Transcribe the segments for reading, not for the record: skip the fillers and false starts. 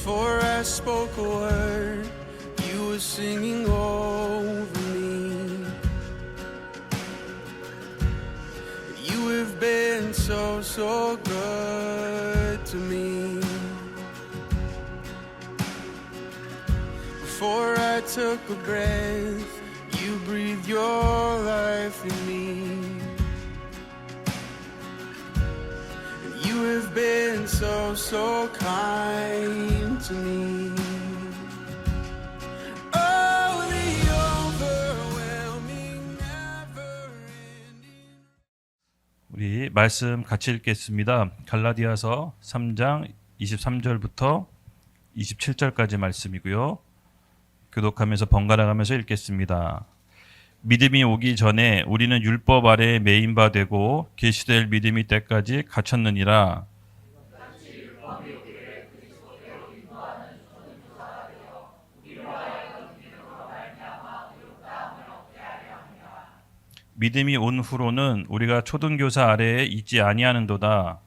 Before I spoke a word, you were singing over me. You have been so, so good to me. Before I took a breath, you breathed your life in me. And you have been so, so kind to me. Oh, the overwhelming, never-ending. 우리 말씀 같이 읽겠습니다. 갈라디아서 3장 23절부터 27절까지 말씀이고요. 교독하면서 번갈아 가면서 읽겠습니다. 믿음이 오기 전에 우리는 율법 아래에 매인 바 되고 계시될 믿음이 때까지 갇혔느니라. 믿음이 온 후로는 우리가 초등교사 아래에 있지 아니하는도다.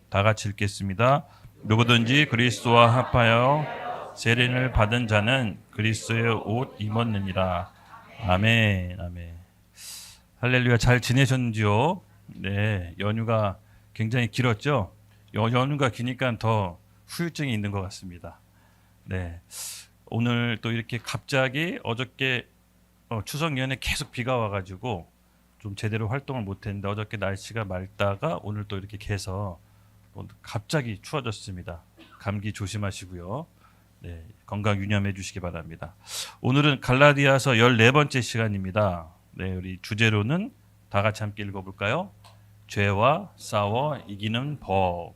다 같이 읽겠습니다. 누구든지 그리스도와 합하여 세례를 받은 자는 그리스도의 옷 입었느니라. 아멘. 아멘. 할렐루야. 잘 지내셨는지요? 네, 연휴가 굉장히 길었죠? 연휴가 기니까 더 후유증이 있는 것 같습니다. 네, 오늘 또 이렇게 갑자기 어저께 추석 연휴에 계속 비가 와가지고 좀 제대로 활동을 못했는데 어저께 날씨가 맑다가 오늘 또 이렇게 개서 갑자기 추워졌습니다. 감기 조심하시고요. 네, 건강 유념해 주시기 바랍니다. 오늘은 갈라디아서 14번째 시간입니다. 네, 우리 주제로는 다 같이 함께 읽어볼까요? 죄와 싸워 이기는 법.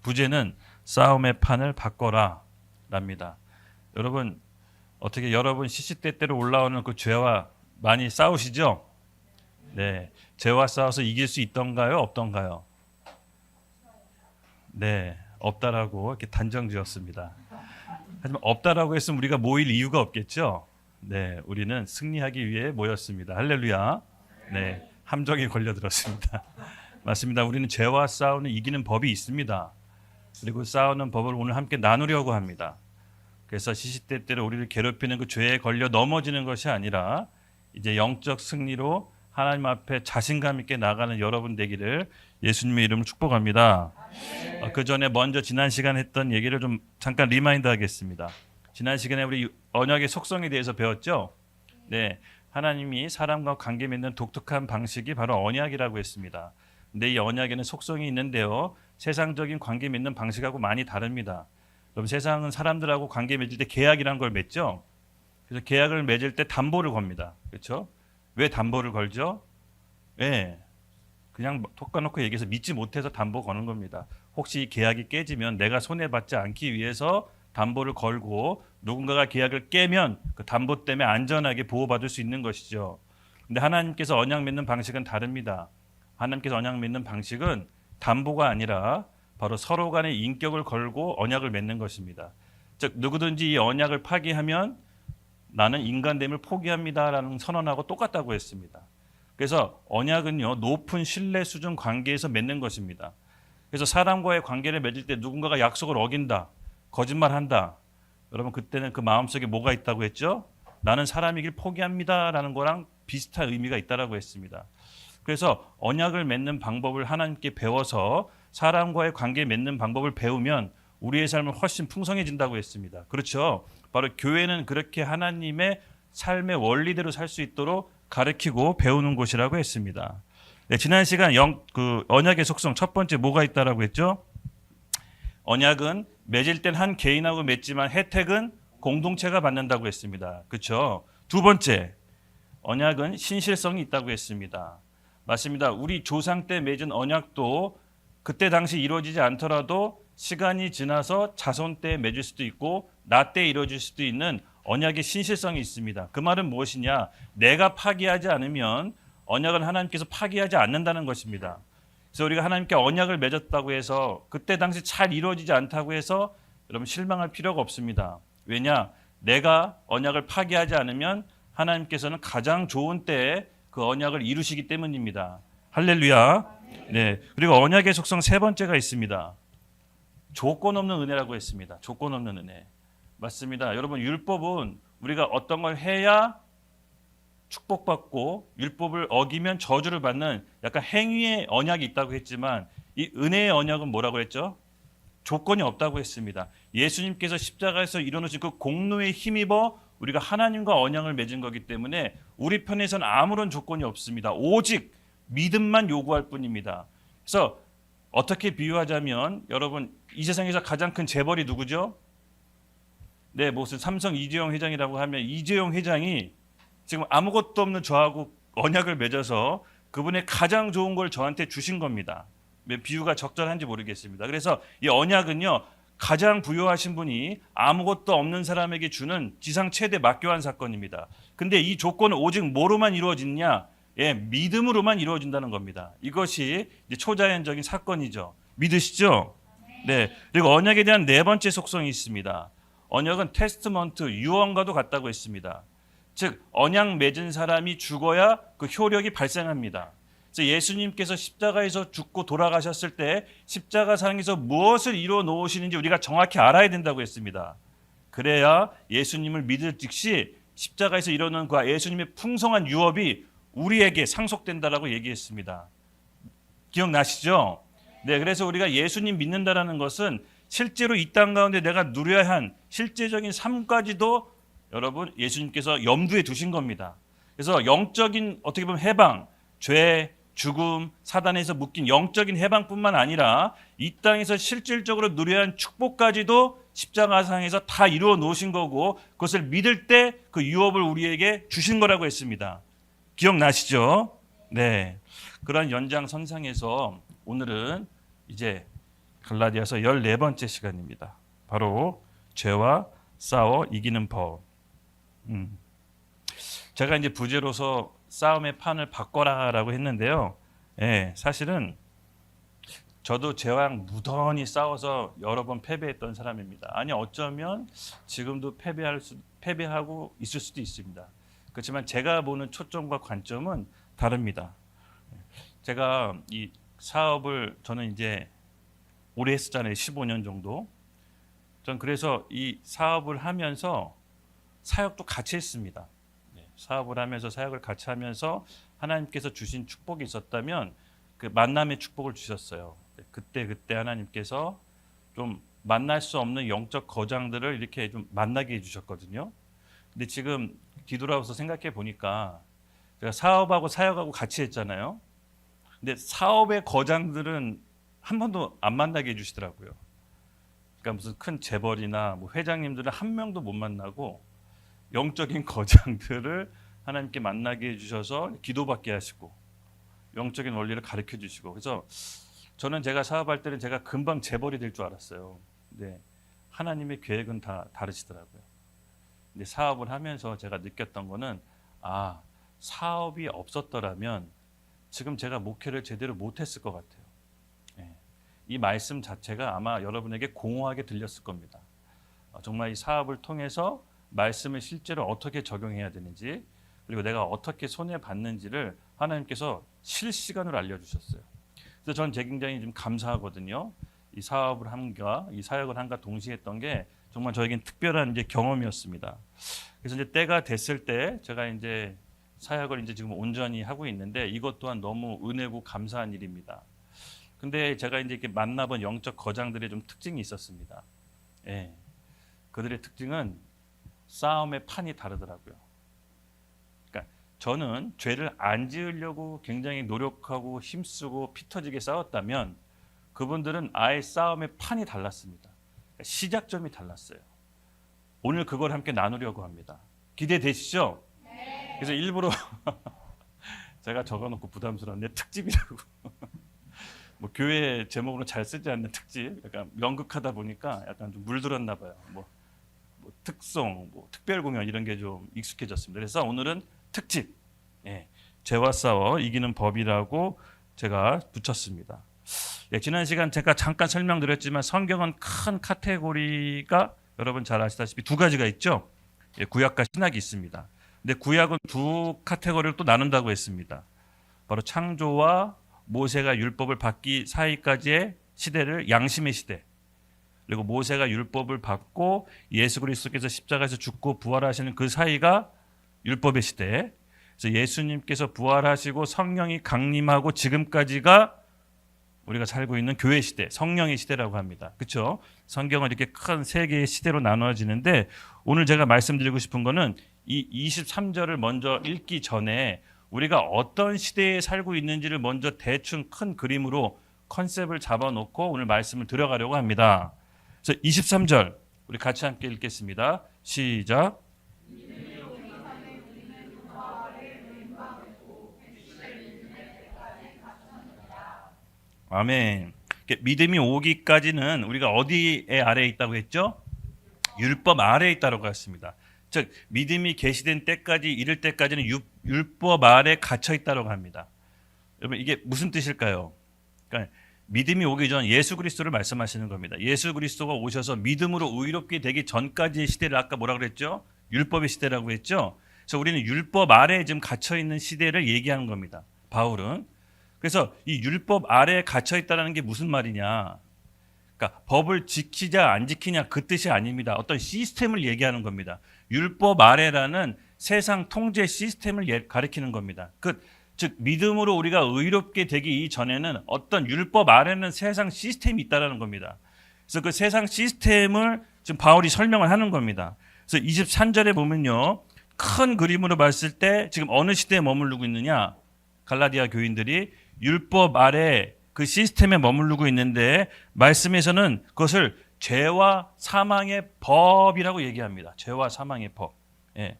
부제는 싸움의 판을 바꿔라 랍니다. 여러분, 어떻게 여러분 시시때때로 올라오는 그 죄와 많이 싸우시죠? 네, 죄와 싸워서 이길 수 있던가요? 없던가요? 네, 없다라고 이렇게 단정 지었습니다. 하지만 없다라고 했으면 우리가 모일 이유가 없겠죠? 네, 우리는 승리하기 위해 모였습니다. 할렐루야. 네, 함정에 걸려들었습니다. 맞습니다. 우리는 죄와 싸우는 이기는 법이 있습니다. 그리고 싸우는 법을 오늘 함께 나누려고 합니다. 그래서 시시때때로 우리를 괴롭히는 그 죄에 걸려 넘어지는 것이 아니라 이제 영적 승리로 하나님 앞에 자신감 있게 나가는 여러분 되기를 예수님의 이름으로 축복합니다. 그 전에 먼저 지난 시간 했던 얘기를 좀 잠깐 리마인드 하겠습니다. 지난 시간에 우리 언약의 속성에 대해서 배웠죠? 네, 하나님이 사람과 관계 맺는 독특한 방식이 바로 언약이라고 했습니다. 근데 이 언약에는 속성이 있는데요, 세상적인 관계 맺는 방식하고 많이 다릅니다. 그럼 세상은 사람들하고 관계 맺을 때 계약이라는 걸 맺죠. 그래서 계약을 맺을 때 담보를 겁니다. 그렇죠? 왜 담보를 걸죠? 네, 그냥 톡 까놓고 얘기해서 믿지 못해서 담보 거는 겁니다. 혹시 이 계약이 깨지면 내가 손해받지 않기 위해서 담보를 걸고 누군가가 계약을 깨면 그 담보 때문에 안전하게 보호받을 수 있는 것이죠. 근데 하나님께서 언약 맺는 방식은 다릅니다. 하나님께서 언약 맺는 방식은 담보가 아니라 바로 서로 간의 인격을 걸고 언약을 맺는 것입니다. 즉 누구든지 이 언약을 파기하면 나는 인간됨을 포기합니다라는 선언하고 똑같다고 했습니다. 그래서 언약은요, 높은 신뢰 수준 관계에서 맺는 것입니다. 그래서 사람과의 관계를 맺을 때 누군가가 약속을 어긴다, 거짓말한다, 여러분 그때는 그 마음속에 뭐가 있다고 했죠? 나는 사람이길 포기합니다라는 거랑 비슷한 의미가 있다라고 했습니다. 그래서 언약을 맺는 방법을 하나님께 배워서 사람과의 관계 맺는 방법을 배우면 우리의 삶은 훨씬 풍성해진다고 했습니다. 그렇죠? 바로 교회는 그렇게 하나님의 삶의 원리대로 살 수 있도록 가르치고 배우는 곳이라고 했습니다. 네, 지난 시간 언약의 속성 첫 번째 뭐가 있다라고 했죠? 언약은 맺을 땐 한 개인하고 맺지만 혜택은 공동체가 받는다고 했습니다. 그렇죠? 두 번째, 언약은 신실성이 있다고 했습니다. 맞습니다. 우리 조상 때 맺은 언약도 그때 당시 이루어지지 않더라도 시간이 지나서 자손 때 맺을 수도 있고 나 때 이루어질 수도 있는 언약의 신실성이 있습니다. 그 말은 무엇이냐? 내가 파기하지 않으면 언약은 하나님께서 파기하지 않는다는 것입니다. 그래서 우리가 하나님께 언약을 맺었다고 해서 그때 당시 잘 이루어지지 않다고 해서 여러분 실망할 필요가 없습니다. 왜냐? 내가 언약을 파기하지 않으면 하나님께서는 가장 좋은 때에 그 언약을 이루시기 때문입니다. 할렐루야. 네. 그리고 언약의 속성 세 번째가 있습니다. 조건 없는 은혜라고 했습니다. 조건 없는 은혜. 맞습니다. 여러분 율법은 우리가 어떤 걸 해야 축복받고 율법을 어기면 저주를 받는 약간 행위의 언약이 있다고 했지만 이 은혜의 언약은 뭐라고 했죠? 조건이 없다고 했습니다. 예수님께서 십자가에서 이뤄놓으신 그 공로에 힘입어 우리가 하나님과 언약을 맺은 거기 때문에 우리 편에서는 아무런 조건이 없습니다. 오직 믿음만 요구할 뿐입니다. 그래서 어떻게 비유하자면 여러분 이 세상에서 가장 큰 재벌이 누구죠? 네, 무슨 삼성 이재용 회장이라고 하면 이재용 회장이 지금 아무것도 없는 저하고 언약을 맺어서 그분의 가장 좋은 걸 저한테 주신 겁니다. 비유가 적절한지 모르겠습니다. 그래서 이 언약은요, 가장 부유하신 분이 아무것도 없는 사람에게 주는 지상 최대 맞교환 사건입니다. 근데 이 조건은 오직 뭐로만 이루어지느냐? 예, 믿음으로만 이루어진다는 겁니다. 이것이 이제 초자연적인 사건이죠. 믿으시죠? 네. 그리고 언약에 대한 네 번째 속성이 있습니다. 언약은 테스트먼트, 유언과도 같다고 했습니다. 즉 언약 맺은 사람이 죽어야 그 효력이 발생합니다. 그래서 예수님께서 십자가에서 죽고 돌아가셨을 때 십자가상에서 무엇을 이루어 놓으시는지 우리가 정확히 알아야 된다고 했습니다. 그래야 예수님을 믿을 즉시 십자가에서 이루어놓은 그 예수님의 풍성한 유업이 우리에게 상속된다라고 얘기했습니다. 기억나시죠? 네, 그래서 우리가 예수님 믿는다라는 것은 실제로 이 땅 가운데 내가 누려야 한 실제적인 삶까지도 여러분 예수님께서 염두에 두신 겁니다. 그래서 영적인 어떻게 보면 해방, 죄, 죽음, 사단에서 묶인 영적인 해방뿐만 아니라 이 땅에서 실질적으로 누려야 한 축복까지도 십자가상에서 다 이루어 놓으신 거고 그것을 믿을 때 그 유업을 우리에게 주신 거라고 했습니다. 기억나시죠? 네. 그런 연장선상에서 오늘은 이제 갈라디아서 14번째 시간입니다. 바로 죄와 싸워 이기는 법. 제가 이제 부제로서 싸움의 판을 바꿔라라고 했는데요. 예, 사실은 저도 죄랑 무던히 싸워서 여러 번 패배했던 사람입니다. 아니 어쩌면 지금도 패배하고 있을 수도 있습니다. 그렇지만 제가 보는 초점과 관점은 다릅니다. 제가 이 사업을 저는 이제 오래 했었잖아요. 15년 정도. 전 그래서 이 사업을 하면서 사역도 같이 했습니다. 사업을 하면서 사역을 같이 하면서 하나님께서 주신 축복이 있었다면 그 만남의 축복을 주셨어요. 그때 하나님께서 좀 만날 수 없는 영적 거장들을 이렇게 좀 만나게 해주셨거든요. 근데 지금 뒤돌아서 생각해 보니까 제가 사업하고 사역하고 같이 했잖아요. 근데 사업의 거장들은 한 번도 안 만나게 해주시더라고요. 그러니까 무슨 큰 재벌이나 뭐 회장님들은 한 명도 못 만나고 영적인 거장들을 하나님께 만나게 해주셔서 기도받게 하시고 영적인 원리를 가르쳐 주시고 그래서 저는 제가 사업할 때는 제가 금방 재벌이 될 줄 알았어요. 근데 하나님의 계획은 다 다르시더라고요. 근데 사업을 하면서 제가 느꼈던 거는 사업이 없었더라면 지금 제가 목회를 제대로 못했을 것 같아요. 이 말씀 자체가 아마 여러분에게 공허하게 들렸을 겁니다. 정말 이 사업을 통해서 말씀을 실제로 어떻게 적용해야 되는지 그리고 내가 어떻게 손해받는지를 하나님께서 실시간으로 알려주셨어요. 그래서 저는 굉장히 좀 감사하거든요. 이 사업을 함과 이 사역을 함과 동시에 했던 게 정말 저에겐 특별한 이제 경험이었습니다. 그래서 이제 때가 됐을 때 제가 이제 사역을 이제 지금 온전히 하고 있는데 이것 또한 너무 은혜고 감사한 일입니다. 근데 제가 이제 이렇게 만나본 영적 거장들의 좀 특징이 있었습니다. 예. 그들의 특징은 싸움의 판이 다르더라고요. 그러니까 저는 죄를 안 지으려고 굉장히 노력하고 힘쓰고 피 터지게 싸웠다면 그분들은 아예 싸움의 판이 달랐습니다. 그러니까 시작점이 달랐어요. 오늘 그걸 함께 나누려고 합니다. 기대되시죠? 네. 그래서 일부러 제가 적어놓고 부담스러운데 특집이라고 뭐 교회 제목으로 잘 쓰지 않는 특집, 약간 연극하다 보니까 약간 좀 물들었나 봐요. 뭐 특송, 뭐 특별 공연 이런 게 좀 익숙해졌습니다. 그래서 오늘은 특집, 죄와 싸워 이기는 법이라고 제가 붙였습니다. 지난 시간 제가 잠깐 설명드렸지만 성경은 큰 카테고리가 여러분 잘 아시다시피 두 가지가 있죠. 구약과 신약이 있습니다. 근데 구약은 두 카테고리를 또 나눈다고 했습니다. 바로 창조와 모세가 율법을 받기 사이까지의 시대를 양심의 시대, 그리고 모세가 율법을 받고 예수 그리스도께서 십자가에서 죽고 부활하시는 그 사이가 율법의 시대. 그래서 예수님께서 부활하시고 성령이 강림하고 지금까지가 우리가 살고 있는 교회 시대, 성령의 시대라고 합니다. 그렇죠? 성경은 이렇게 큰 세 개의 시대로 나누어지는데 오늘 제가 말씀드리고 싶은 거는 이 23절을 먼저 읽기 전에 우리가 어떤 시대에 살고 있는지를 먼저 대충 큰 그림으로 컨셉을 잡아놓고 오늘 말씀을 들어가려고 합니다. 그래서 23절 우리 같이 함께 읽겠습니다. 시작. 아멘. 믿음이 오기까지는 우리가 어디에 아래에 있다고 했죠? 율법 아래에 있다고 했습니다. 즉 믿음이 계시된 때까지 이를 때까지는 율법 아래 갇혀 있다고 합니다. 여러분 이게 무슨 뜻일까요? 그러니까 믿음이 오기 전 예수 그리스도를 말씀하시는 겁니다. 예수 그리스도가 오셔서 믿음으로 의롭게 되기 전까지의 시대를 아까 뭐라 그랬죠? 율법의 시대라고 했죠. 그래서 우리는 율법 아래에 지금 갇혀 있는 시대를 얘기하는 겁니다. 바울은. 그래서 이 율법 아래에 갇혀 있다는 게 무슨 말이냐? 그러니까 법을 지키자 안 지키냐 그 뜻이 아닙니다. 어떤 시스템을 얘기하는 겁니다. 율법 아래라는 세상 통제 시스템을 가리키는 겁니다. 즉 믿음으로 우리가 의롭게 되기 이전에는 어떤 율법 아래는 세상 시스템이 있다라는 겁니다. 그래서 그 세상 시스템을 지금 바울이 설명을 하는 겁니다. 그래서 23절에 보면요. 큰 그림으로 봤을 때 지금 어느 시대에 머무르고 있느냐? 갈라디아 교인들이 율법 아래 그 시스템에 머무르고 있는데 말씀에서는 그것을 죄와 사망의 법이라고 얘기합니다. 죄와 사망의 법. 예.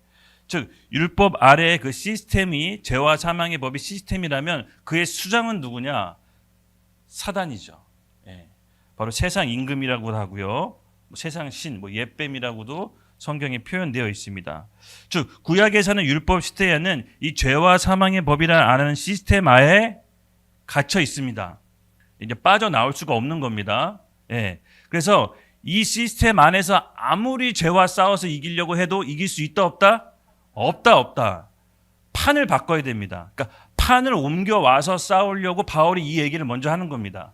즉 율법 아래의 그 시스템이 죄와 사망의 법이 시스템이라면 그의 수장은 누구냐? 사단이죠. 예. 바로 세상 임금이라고도 하고요. 세상 신, 옓뱀이라고도 성경에 표현되어 있습니다. 즉 구약에서는 율법 시대에는 이 죄와 사망의 법이라는 시스템 하에 갇혀 있습니다. 이제 빠져나올 수가 없는 겁니다. 예. 그래서 이 시스템 안에서 아무리 죄와 싸워서 이기려고 해도 이길 수 있다 없다? 없다. 판을 바꿔야 됩니다. 그러니까 판을 옮겨와서 싸우려고 바울이 이 얘기를 먼저 하는 겁니다.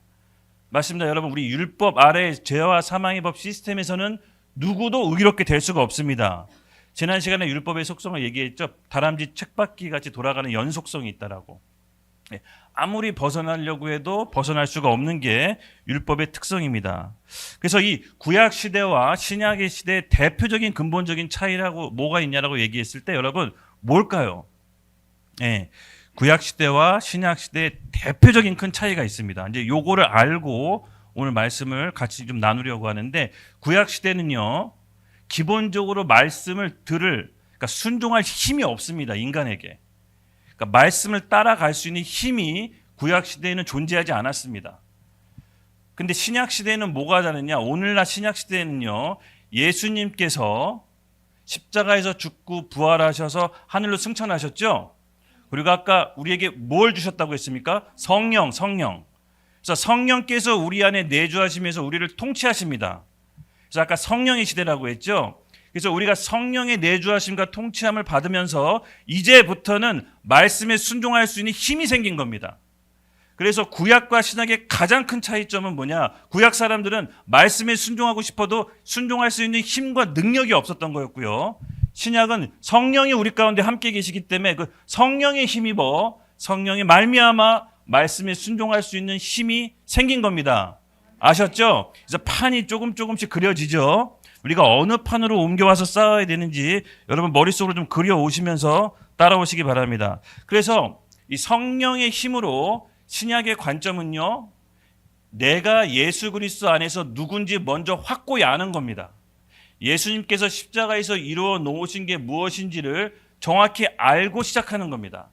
맞습니다. 여러분 우리 율법 아래 죄와 사망의 법 시스템에서는 누구도 의롭게 될 수가 없습니다. 지난 시간에 율법의 속성을 얘기했죠. 다람쥐 책받기 같이 돌아가는 연속성이 있다라고. 아무리 벗어나려고 해도 벗어날 수가 없는 게 율법의 특성입니다. 그래서 이 구약 시대와 신약의 시대의 대표적인 근본적인 차이라고 뭐가 있냐라고 얘기했을 때 여러분 뭘까요? 구약 시대와 신약 시대의 대표적인 큰 차이가 있습니다. 이제 요거를 알고 오늘 말씀을 같이 좀 나누려고 하는데 구약 시대는요. 기본적으로 말씀을 그러니까 순종할 힘이 없습니다. 인간에게. 그러니까 말씀을 따라갈 수 있는 힘이 구약 시대에는 존재하지 않았습니다. 근데 신약 시대에는 뭐가 다르냐? 오늘날 신약 시대에는요. 예수님께서 십자가에서 죽고 부활하셔서 하늘로 승천하셨죠? 그리고 아까 우리에게 뭘 주셨다고 했습니까? 성령. 그래서 성령께서 우리 안에 내주하시면서 우리를 통치하십니다. 그래서 아까 성령의 시대라고 했죠? 그래서 우리가 성령의 내주하심과 통치함을 받으면서 이제부터는 말씀에 순종할 수 있는 힘이 생긴 겁니다. 그래서 구약과 신약의 가장 큰 차이점은 뭐냐? 구약 사람들은 말씀에 순종하고 싶어도 순종할 수 있는 힘과 능력이 없었던 거였고요. 신약은 성령이 우리 가운데 함께 계시기 때문에 그 성령의 힘입어 성령의 말미암아 말씀에 순종할 수 있는 힘이 생긴 겁니다. 아셨죠? 그래서 판이 조금씩 그려지죠. 우리가 어느 판으로 옮겨와서 싸워야 되는지 여러분 머릿속으로 좀 그려오시면서 따라오시기 바랍니다. 그래서 이 성령의 힘으로 신약의 관점은요. 내가 예수 그리스도 안에서 누군지 먼저 확고히 아는 겁니다. 예수님께서 십자가에서 이루어 놓으신 게 무엇인지를 정확히 알고 시작하는 겁니다.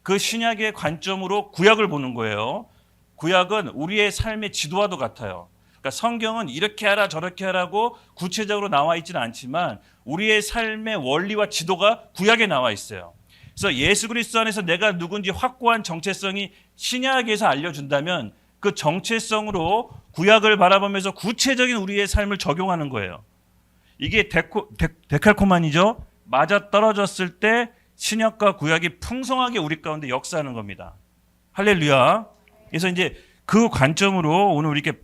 그 신약의 관점으로 구약을 보는 거예요. 구약은 우리의 삶의 지도와도 같아요. 그러니까 성경은 이렇게 하라 저렇게 하라고 구체적으로 나와 있지는 않지만 우리의 삶의 원리와 지도가 구약에 나와 있어요. 그래서 예수 그리스도 안에서 내가 누군지 확고한 정체성이 신약에서 알려준다면 그 정체성으로 구약을 바라보면서 구체적인 우리의 삶을 적용하는 거예요. 이게 데칼코마니죠. 맞아 떨어졌을 때 신약과 구약이 풍성하게 우리 가운데 역사하는 겁니다. 할렐루야. 그래서 이제 그 관점으로 오늘 우리 이렇게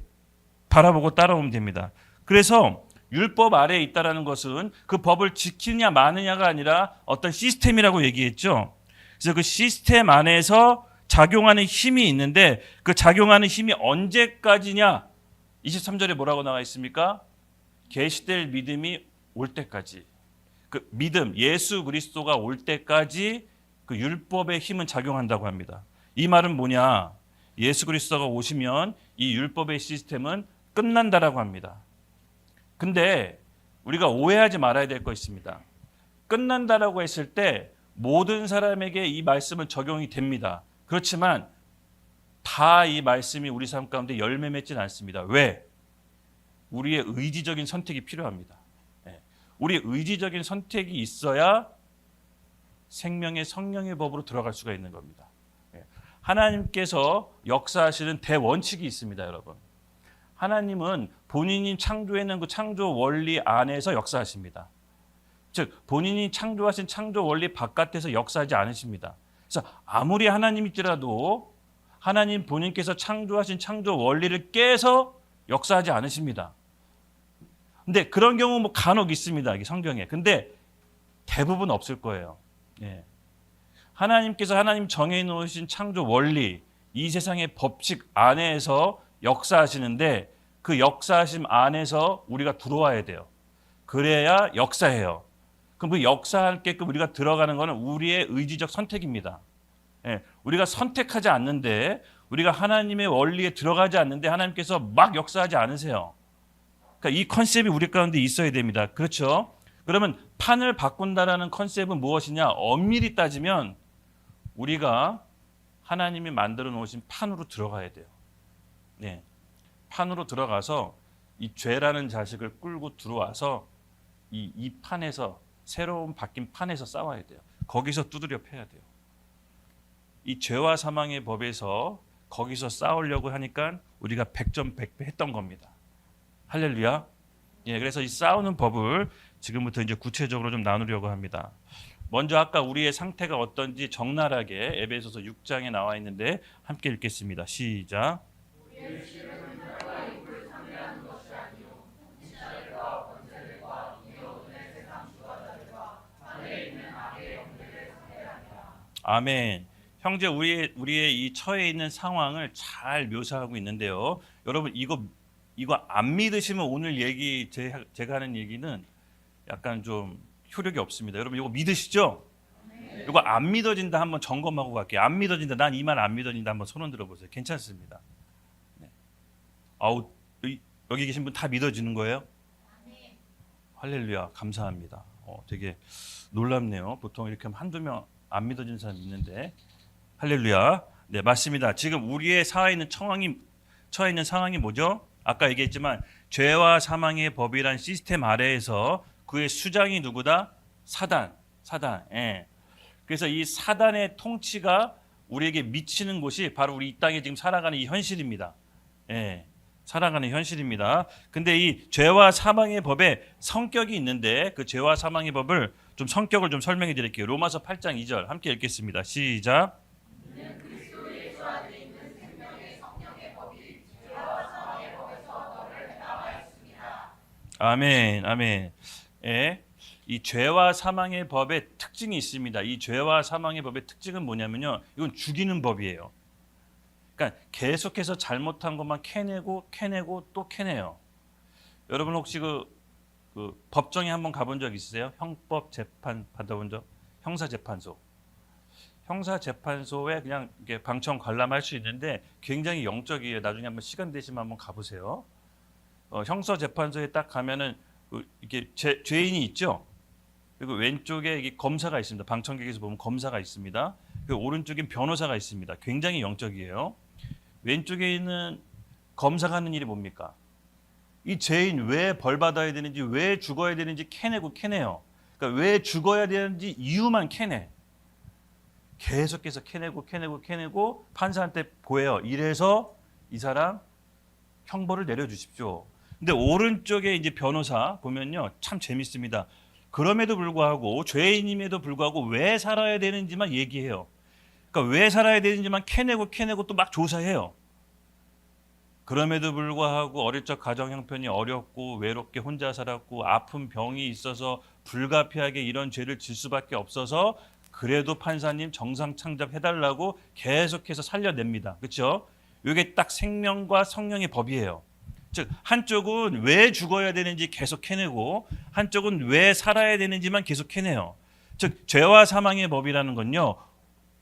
바라보고 따라오면 됩니다. 그래서 율법 아래에 있다라는 것은 그 법을 지키느냐 마느냐가 아니라 어떤 시스템이라고 얘기했죠. 그래서 그 시스템 안에서 작용하는 힘이 있는데 그 작용하는 힘이 언제까지냐? 23절에 뭐라고 나와 있습니까? 계시될 믿음이 올 때까지. 그 믿음, 예수 그리스도가 올 때까지 그 율법의 힘은 작용한다고 합니다. 이 말은 뭐냐? 예수 그리스도가 오시면 이 율법의 시스템은 끝난다라고 합니다. 근데 우리가 오해하지 말아야 될 거 있습니다. 끝난다라고 했을 때 모든 사람에게 이 말씀은 적용이 됩니다. 그렇지만 다 이 말씀이 우리 삶 가운데 열매 맺지는 않습니다. 왜? 우리의 의지적인 선택이 필요합니다. 우리의 의지적인 선택이 있어야 생명의 성령의 법으로 들어갈 수가 있는 겁니다. 하나님께서 역사하시는 대원칙이 있습니다, 여러분. 하나님은 본인이 창조해낸 그 창조 원리 안에서 역사하십니다. 즉 본인이 창조하신 창조 원리 바깥에서 역사하지 않으십니다. 그래서 아무리 하나님일지라도 하나님 본인께서 창조하신 창조 원리를 깨서 역사하지 않으십니다. 근데 그런 경우 뭐 간혹 있습니다, 이 성경에. 근데 대부분 없을 거예요. 예. 하나님께서 하나님 정해 놓으신 창조 원리, 이 세상의 법칙 안에서 역사하시는데 그 역사하심 안에서 우리가 들어와야 돼요. 그래야 역사해요. 그럼 그 역사할게끔 우리가 들어가는 것은 우리의 의지적 선택입니다. 예, 우리가 선택하지 않는데, 우리가 하나님의 원리에 들어가지 않는데 하나님께서 막 역사하지 않으세요. 그러니까 이 컨셉이 우리 가운데 있어야 됩니다. 그렇죠? 그러면 판을 바꾼다라는 컨셉은 무엇이냐? 엄밀히 따지면 우리가 하나님이 만들어 놓으신 판으로 들어가야 돼요. 네. 판으로 들어가서 이 죄라는 자식을 끌고 들어와서 이 판에서, 새로운 바뀐 판에서 싸워야 돼요. 거기서 두드려 패야 돼요. 이 죄와 사망의 법에서 거기서 싸우려고 하니까 우리가 100점 100배 했던 겁니다. 할렐루야. 예, 그래서 이 싸우는 법을 지금부터 이제 구체적으로 좀 나누려고 합니다. 먼저 아까 우리의 상태가 어떤지 적나라하게 에베소서 6장에 나와 있는데 함께 읽겠습니다. 시작. 아멘. 형제, 우리의 이 처해 있는 상황을 잘 묘사하고 있는데요. 여러분 이거 안 믿으시면 오늘 얘기 제가 하는 얘기는 약간 좀 효력이 없습니다. 여러분 이거 믿으시죠? 네. 이거 안 믿어진다 한번 점검하고 갈게요. 안 믿어진다. 난 이 말 안 믿어진다. 한번 손 흔들어 보세요. 괜찮습니다. 네. 아우, 여기 계신 분 다 믿어지는 거예요? 네. 할렐루야. 감사합니다. 되게 놀랍네요. 보통 이렇게 하면 한두 명 안 믿어지는 사람 있는데. 할렐루야. 네, 맞습니다. 지금 우리의 처해 있는 상황이 뭐죠? 아까 얘기했지만 죄와 사망의 법이란 시스템 아래에서 그의 수장이 누구다? 사단. 예. 그래서 이 사단의 통치가 우리에게 미치는 곳이 바로 우리 이 땅에 지금 살아가는 이 현실입니다. 예. 살아가는 현실입니다. 근데 이 죄와 사망의 법에 성격이 있는데 그 죄와 사망의 법을 좀 성격을 좀 설명해 드릴게요. 로마서 8장 2절 함께 읽겠습니다. 시작. 아멘, 아멘. 예, 이 죄와 사망의 법의 특징이 있습니다. 이 죄와 사망의 법의 특징은 뭐냐면요, 이건 죽이는 법이에요. 그러니까 계속해서 잘못한 것만 캐내고 또 캐내요. 여러분 혹시 그 법정에 한번 가본 적 있으세요? 형법 재판 받아본 적? 형사재판소. 형사재판소에 그냥 이렇게 방청 관람할 수 있는데 굉장히 영적이에요. 나중에 한번 시간 되시면 한번 가보세요. 형사재판소에 딱 가면은 이렇게 죄인이 있죠. 그리고 왼쪽에 이게 검사가 있습니다. 방청객에서 보면 검사가 있습니다. 그리고 오른쪽엔 변호사가 있습니다. 굉장히 영적이에요. 왼쪽에 있는 검사가 하는 일이 뭡니까? 이 죄인 왜 벌 받아야 되는지, 왜 죽어야 되는지 캐내요. 그러니까 왜 죽어야 되는지 이유만 캐내. 계속해서 캐내고 판사한테 보여요. 이래서 이 사람 형벌을 내려주십시오. 근데 오른쪽에 이제 변호사 보면요, 참 재밌습니다. 그럼에도 불구하고 죄인임에도 불구하고 왜 살아야 되는지만 얘기해요. 그러니까 왜 살아야 되는지만 캐내고 또 막 조사해요. 그럼에도 불구하고 어릴 적 가정 형편이 어렵고 외롭게 혼자 살았고 아픈 병이 있어서 불가피하게 이런 죄를 질 수밖에 없어서 그래도 판사님 정상 창잡해달라고 계속해서 살려냅니다. 그렇죠? 이게 딱 생명과 성령의 법이에요. 즉 한쪽은 왜 죽어야 되는지 계속 캐내고 한쪽은 왜 살아야 되는지만 계속 캐내요. 즉 죄와 사망의 법이라는 건요.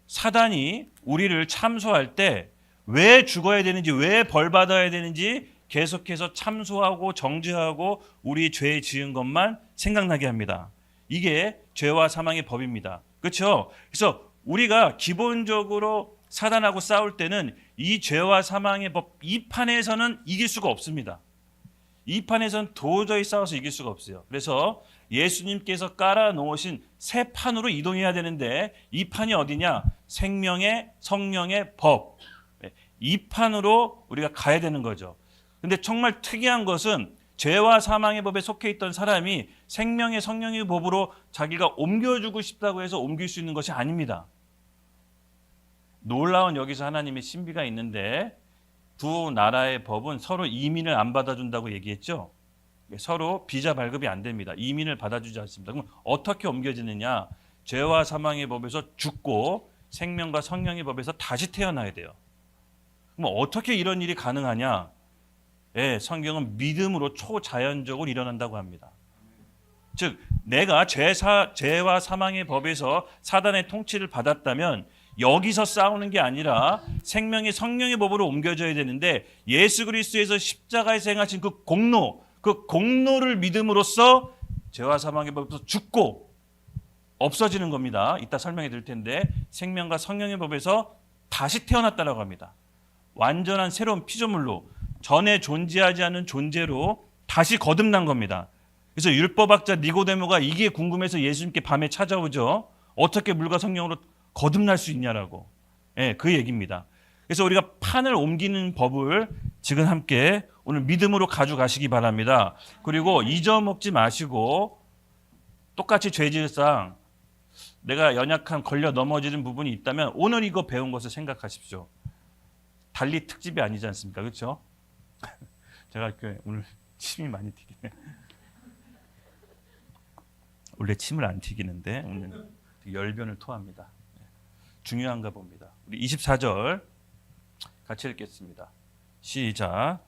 사단이 우리를 참소할 때 왜 죽어야 되는지 왜 벌 받아야 되는지 계속해서 참소하고 정죄하고 우리 죄 지은 것만 생각나게 합니다. 이게 죄와 사망의 법입니다. 그렇죠? 그래서 우리가 기본적으로 사단하고 싸울 때는 이 죄와 사망의 법 이 판에서는 이길 수가 없습니다. 이 판에서는 도저히 싸워서 이길 수가 없어요. 그래서 예수님께서 깔아놓으신 새 판으로 이동해야 되는데 이 판이 어디냐? 생명의 성령의 법. 이 판으로 우리가 가야 되는 거죠. 근데 정말 특이한 것은 죄와 사망의 법에 속해 있던 사람이 생명의 성령의 법으로 자기가 옮겨주고 싶다고 해서 옮길 수 있는 것이 아닙니다. 놀라운 여기서 하나님의 신비가 있는데 두 나라의 법은 서로 이민을 안 받아준다고 얘기했죠. 서로 비자 발급이 안 됩니다. 이민을 받아주지 않습니다. 그럼 어떻게 옮겨지느냐? 죄와 사망의 법에서 죽고 생명과 성령의 법에서 다시 태어나야 돼요. 그럼 어떻게 이런 일이 가능하냐? 예, 성경은 믿음으로 초자연적으로 일어난다고 합니다. 즉 내가 죄와 사망의 법에서 사단의 통치를 받았다면 여기서 싸우는 게 아니라 생명의 성령의 법으로 옮겨져야 되는데 예수 그리스도에서 십자가에서 행하신 그 공로를 믿음으로써 죄와 사망의 법에서 죽고 없어지는 겁니다. 이따 설명해 드릴 텐데 생명과 성령의 법에서 다시 태어났다라고 합니다. 완전한 새로운 피조물로 전에 존재하지 않은 존재로 다시 거듭난 겁니다. 그래서 율법학자 니고데모가 이게 궁금해서 예수님께 밤에 찾아오죠. 어떻게 물과 성령으로 거듭날 수 있냐라고. 예, 그 얘기입니다. 그래서 우리가 판을 옮기는 법을 지금 함께 오늘 믿음으로 가져가시기 바랍니다. 그리고 잊어먹지 마시고 똑같이 죄질상 내가 연약한 걸려 넘어지는 부분이 있다면 오늘 이거 배운 것을 생각하십시오. 달리 특집이 아니지 않습니까? 그렇죠? 제가 오늘 침이 많이 튀기네. 원래 침을 안 튀기는데 오늘 열변을 토합니다. 중요한가 봅니다. 우리 24절 같이 읽겠습니다. 시작.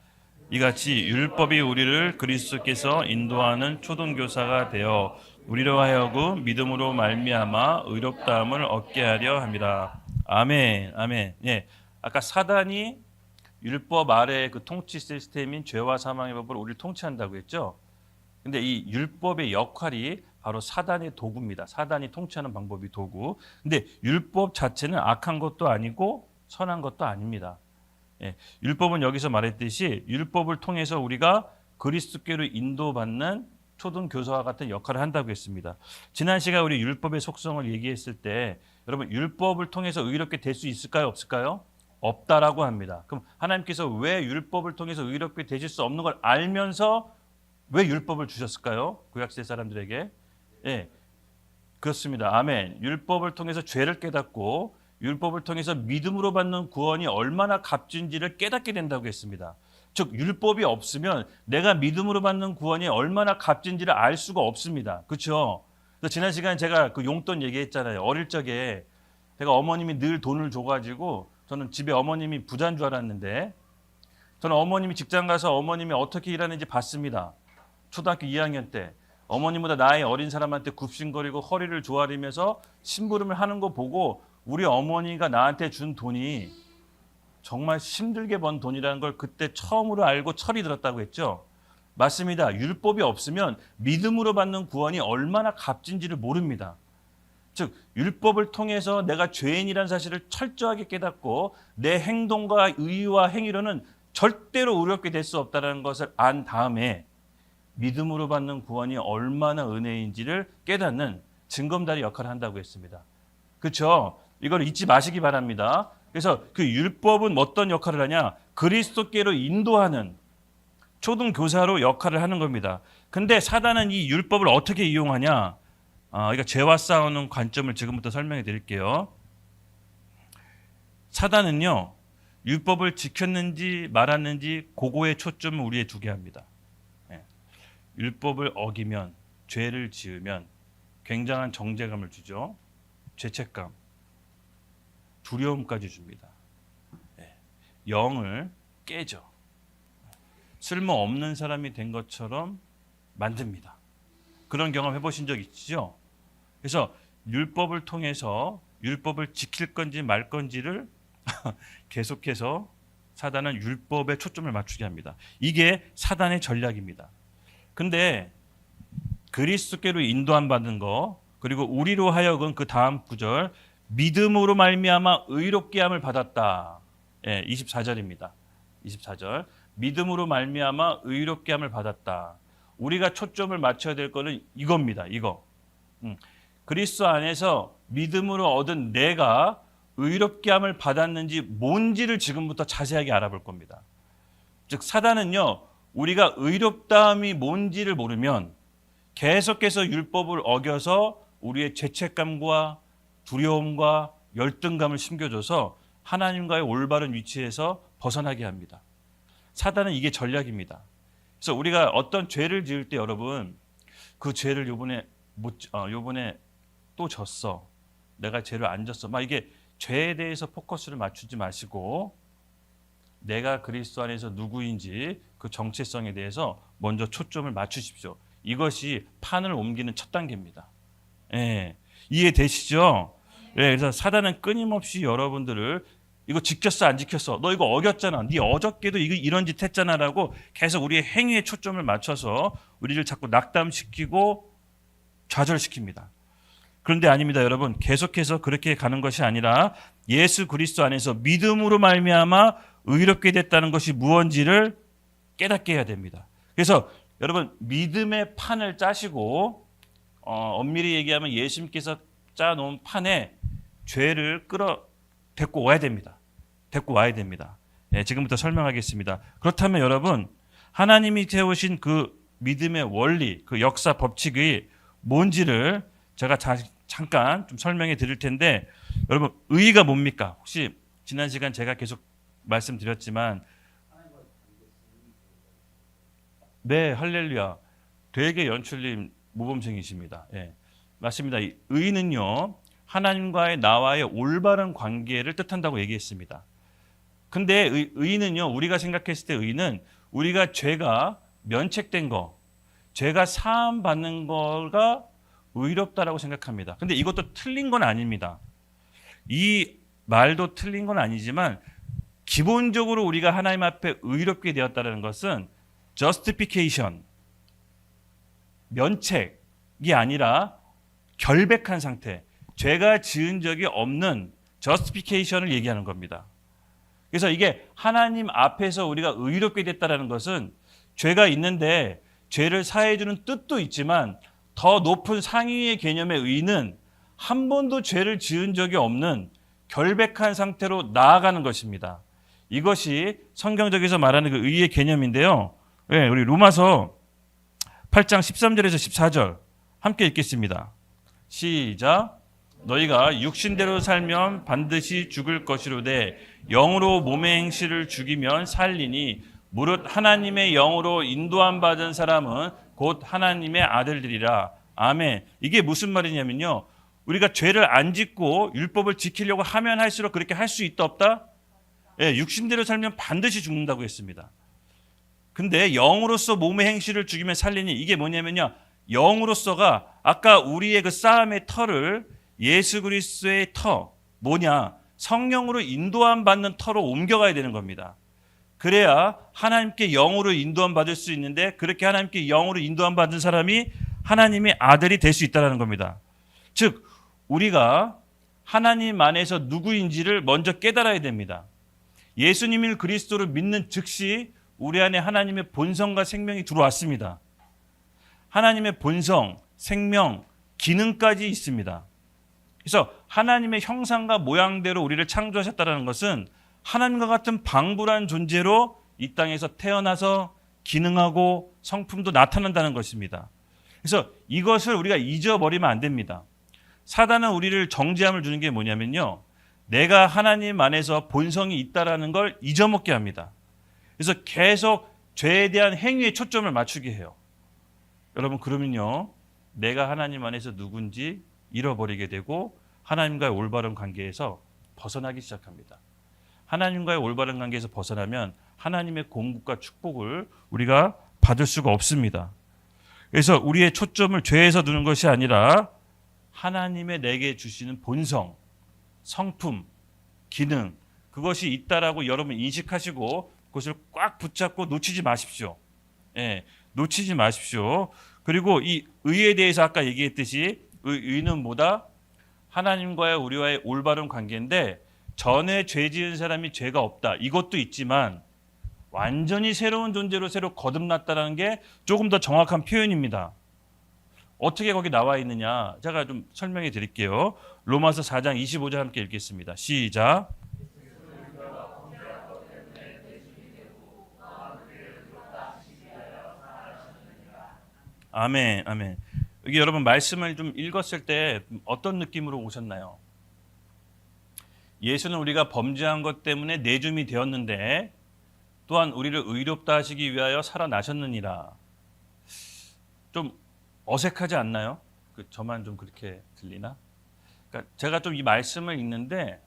이같이 율법이 우리를 그리스도께서 인도하는 초등교사가 되어 우리로 하여금 믿음으로 말미암아 의롭다함을 얻게 하려 함이라. 아멘. 아멘. 예. 아까 사단이 율법 아래의 그 통치 시스템인 죄와 사망의 법을 우리를 통치한다고 했죠. 근데 이 율법의 역할이 바로 사단의 도구입니다. 사단이 통치하는 방법이 도구. 근데 율법 자체는 악한 것도 아니고 선한 것도 아닙니다. 예, 율법은 여기서 말했듯이 율법을 통해서 우리가 그리스도께로 인도받는 초등교사와 같은 역할을 한다고 했습니다. 지난 시간 우리 율법의 속성을 얘기했을 때 여러분 율법을 통해서 의롭게 될 수 있을까요? 없을까요? 없다라고 합니다. 그럼 하나님께서 왜 율법을 통해서 의롭게 되실 수 없는 걸 알면서 왜 율법을 주셨을까요? 구약시대 사람들에게. 예, 그렇습니다. 아멘. 율법을 통해서 죄를 깨닫고 율법을 통해서 믿음으로 받는 구원이 얼마나 값진지를 깨닫게 된다고 했습니다. 즉 율법이 없으면 내가 믿음으로 받는 구원이 얼마나 값진지를 알 수가 없습니다. 그렇죠? 지난 시간에 제가 그 용돈 얘기했잖아요. 어릴 적에 제가 어머님이 늘 돈을 줘가지고 저는 집에 어머님이 부자인 줄 알았는데 저는 어머님이 직장 가서 어머님이 어떻게 일하는지 봤습니다. 초등학교 2학년 때 어머님보다 나이 어린 사람한테 굽신거리고 허리를 조아리면서 심부름을 하는 거 보고 우리 어머니가 나한테 준 돈이 정말 힘들게 번 돈이라는 걸 그때 처음으로 알고 철이 들었다고 했죠. 맞습니다. 율법이 없으면 믿음으로 받는 구원이 얼마나 값진지를 모릅니다. 즉 율법을 통해서 내가 죄인이라는 사실을 철저하게 깨닫고 내 행동과 의와 행위로는 절대로 의롭게 될 수 없다는 것을 안 다음에 믿음으로 받는 구원이 얼마나 은혜인지를 깨닫는 징검다리 역할을 한다고 했습니다. 그렇죠? 이걸 잊지 마시기 바랍니다. 그래서 그 율법은 어떤 역할을 하냐? 그리스도께로 인도하는 초등교사로 역할을 하는 겁니다. 근데 사단은 이 율법을 어떻게 이용하냐? 그러니까 죄와 싸우는 관점을 지금부터 설명해 드릴게요. 사단은요, 율법을 지켰는지 말았는지 그거에 초점을 우리에 두게 합니다. 예. 율법을 어기면, 죄를 지으면 굉장한 정죄감을 주죠. 죄책감, 두려움까지 줍니다. 예. 영을 깨죠. 쓸모없는 사람이 된 것처럼 만듭니다. 그런 경험 해보신 적 있죠? 그래서 율법을 통해서 율법을 지킬 건지 말 건지를 계속해서 사단은 율법에 초점을 맞추게 합니다. 이게 사단의 전략입니다. 근데 그리스도께로 인도함 받은 거, 그리고 우리로 하여금 그 다음 구절, 믿음으로 말미암아 의롭게 함을 받았다. 예, 24절입니다. 24절. 믿음으로 말미암아 의롭게 함을 받았다. 우리가 초점을 맞춰야 될 거는 이겁니다. 이거. 그리스도 안에서 믿음으로 얻은 내가 의롭게 함을 받았는지 뭔지를 지금부터 자세하게 알아볼 겁니다. 즉 사단은요, 우리가 의롭다함이 뭔지를 모르면 계속해서 율법을 어겨서 우리의 죄책감과 두려움과 열등감을 심겨줘서 하나님과의 올바른 위치에서 벗어나게 합니다. 사단은 이게 전략입니다. 그래서 우리가 어떤 죄를 지을 때 여러분, 그 죄를 요번에 또 졌어. 내가 죄를 안 졌어. 막 이게 죄에 대해서 포커스를 맞추지 마시고 내가 그리스도 안에서 누구인지 그 정체성에 대해서 먼저 초점을 맞추십시오. 이것이 판을 옮기는 첫 단계입니다. 예, 이해되시죠? 예, 그래서 사단은 끊임없이 여러분들을 이거 지켰어 안 지켰어? 너 이거 어겼잖아. 네 어저께도 이런 짓 했잖아라고 계속 우리의 행위에 초점을 맞춰서 우리를 자꾸 낙담시키고 좌절시킵니다. 그런데 아닙니다, 여러분. 계속해서 그렇게 가는 것이 아니라 예수 그리스도 안에서 믿음으로 말미암아 의롭게 됐다는 것이 무언지를 깨닫게 해야 됩니다. 그래서 여러분 믿음의 판을 짜시고 엄밀히 얘기하면 예수님께서 짜놓은 판에 죄를 데리고 와야 됩니다. 데리고 와야 됩니다. 예, 지금부터 설명하겠습니다. 그렇다면 여러분 하나님이 세우신 그 믿음의 원리, 그 역사 법칙이 뭔지를 제가 잠깐 좀 설명해 드릴 텐데 여러분 의가 뭡니까? 혹시 지난 시간 제가 계속 말씀드렸지만 네, 할렐루야. 되게 연출님 모범생이십니다. 예, 맞습니다. 의는요 하나님과의 나와의 올바른 관계를 뜻한다고 얘기했습니다. 근데 의는요 우리가 생각했을 때 의는 우리가 죄가 면책된 거, 죄가 사함 받는 거가 의롭다라고 생각합니다. 근데 이것도 틀린 건 아닙니다. 이 말도 틀린 건 아니지만 기본적으로 우리가 하나님 앞에 의롭게 되었다는 것은 justification, 면책이 아니라 결백한 상태, 죄가 지은 적이 없는 justification을 얘기하는 겁니다. 그래서 이게 하나님 앞에서 우리가 의롭게 됐다는 것은 죄가 있는데 죄를 사해주는 뜻도 있지만 더 높은 상위의 개념의 의는 한 번도 죄를 지은 적이 없는 결백한 상태로 나아가는 것입니다. 이것이 성경적에서 말하는 그 의의 개념인데요. 네, 우리 로마서 8장 13절에서 14절 함께 읽겠습니다. 시작. 너희가 육신대로 살면 반드시 죽을 것이로되 영으로 몸의 행실을 죽이면 살리니 무릇 하나님의 영으로 인도함 받은 사람은 곧 하나님의 아들들이라. 아멘. 이게 무슨 말이냐면요. 우리가 죄를 안 짓고 율법을 지키려고 하면 할수록 그렇게 할 수 있다 없다? 예, 육신대로 살면 반드시 죽는다고 했습니다. 근데 영으로서 몸의 행실을 죽이면 살리니 이게 뭐냐면요. 영으로서가 아까 우리의 그 싸움의 터를 예수 그리스도의 터, 뭐냐? 성령으로 인도함 받는 터로 옮겨가야 되는 겁니다. 그래야 하나님께 영으로 인도함 받을 수 있는데 그렇게 하나님께 영으로 인도함 받은 사람이 하나님의 아들이 될 수 있다는 겁니다. 즉 우리가 하나님 안에서 누구인지를 먼저 깨달아야 됩니다. 예수님을 그리스도를 믿는 즉시 우리 안에 하나님의 본성과 생명이 들어왔습니다. 하나님의 본성, 생명, 기능까지 있습니다. 그래서 하나님의 형상과 모양대로 우리를 창조하셨다는 것은 하나님과 같은 방불한 존재로 이 땅에서 태어나서 기능하고 성품도 나타난다는 것입니다. 그래서 이것을 우리가 잊어버리면 안 됩니다. 사단은 우리를 정죄함을 주는 게 뭐냐면요. 내가 하나님 안에서 본성이 있다라는 걸 잊어먹게 합니다. 그래서 계속 죄에 대한 행위에 초점을 맞추게 해요. 여러분, 그러면요, 내가 하나님 안에서 누군지 잃어버리게 되고 하나님과의 올바른 관계에서 벗어나기 시작합니다. 하나님과의 올바른 관계에서 벗어나면 하나님의 공급과 축복을 우리가 받을 수가 없습니다. 그래서 우리의 초점을 죄에서 두는 것이 아니라 하나님의 내게 주시는 본성, 성품, 기능, 그것이 있다라고 여러분 인식하시고 그것을 꽉 붙잡고 놓치지 마십시오. 예, 놓치지 마십시오. 그리고 이 의에 대해서 아까 얘기했듯이 의는 뭐다? 하나님과의 우리와의 올바른 관계인데 전에 죄 지은 사람이 죄가 없다. 이것도 있지만 완전히 새로운 존재로 새로 거듭났다는 게 조금 더 정확한 표현입니다. 어떻게 거기 나와 있느냐? 제가 좀 설명해 드릴게요. 로마서 4장 25절 함께 읽겠습니다. 시작. 아멘, 아멘. 여기 여러분 말씀을 좀 읽었을 때 어떤 느낌으로 오셨나요? 예수는 우리가 범죄한 것 때문에 내줌이 되었는데 또한 우리를 의롭다 하시기 위하여 살아나셨느니라. 좀 어색하지 않나요? 저만 좀 그렇게 들리나? 그러니까 제가 좀 이 말씀을 읽는데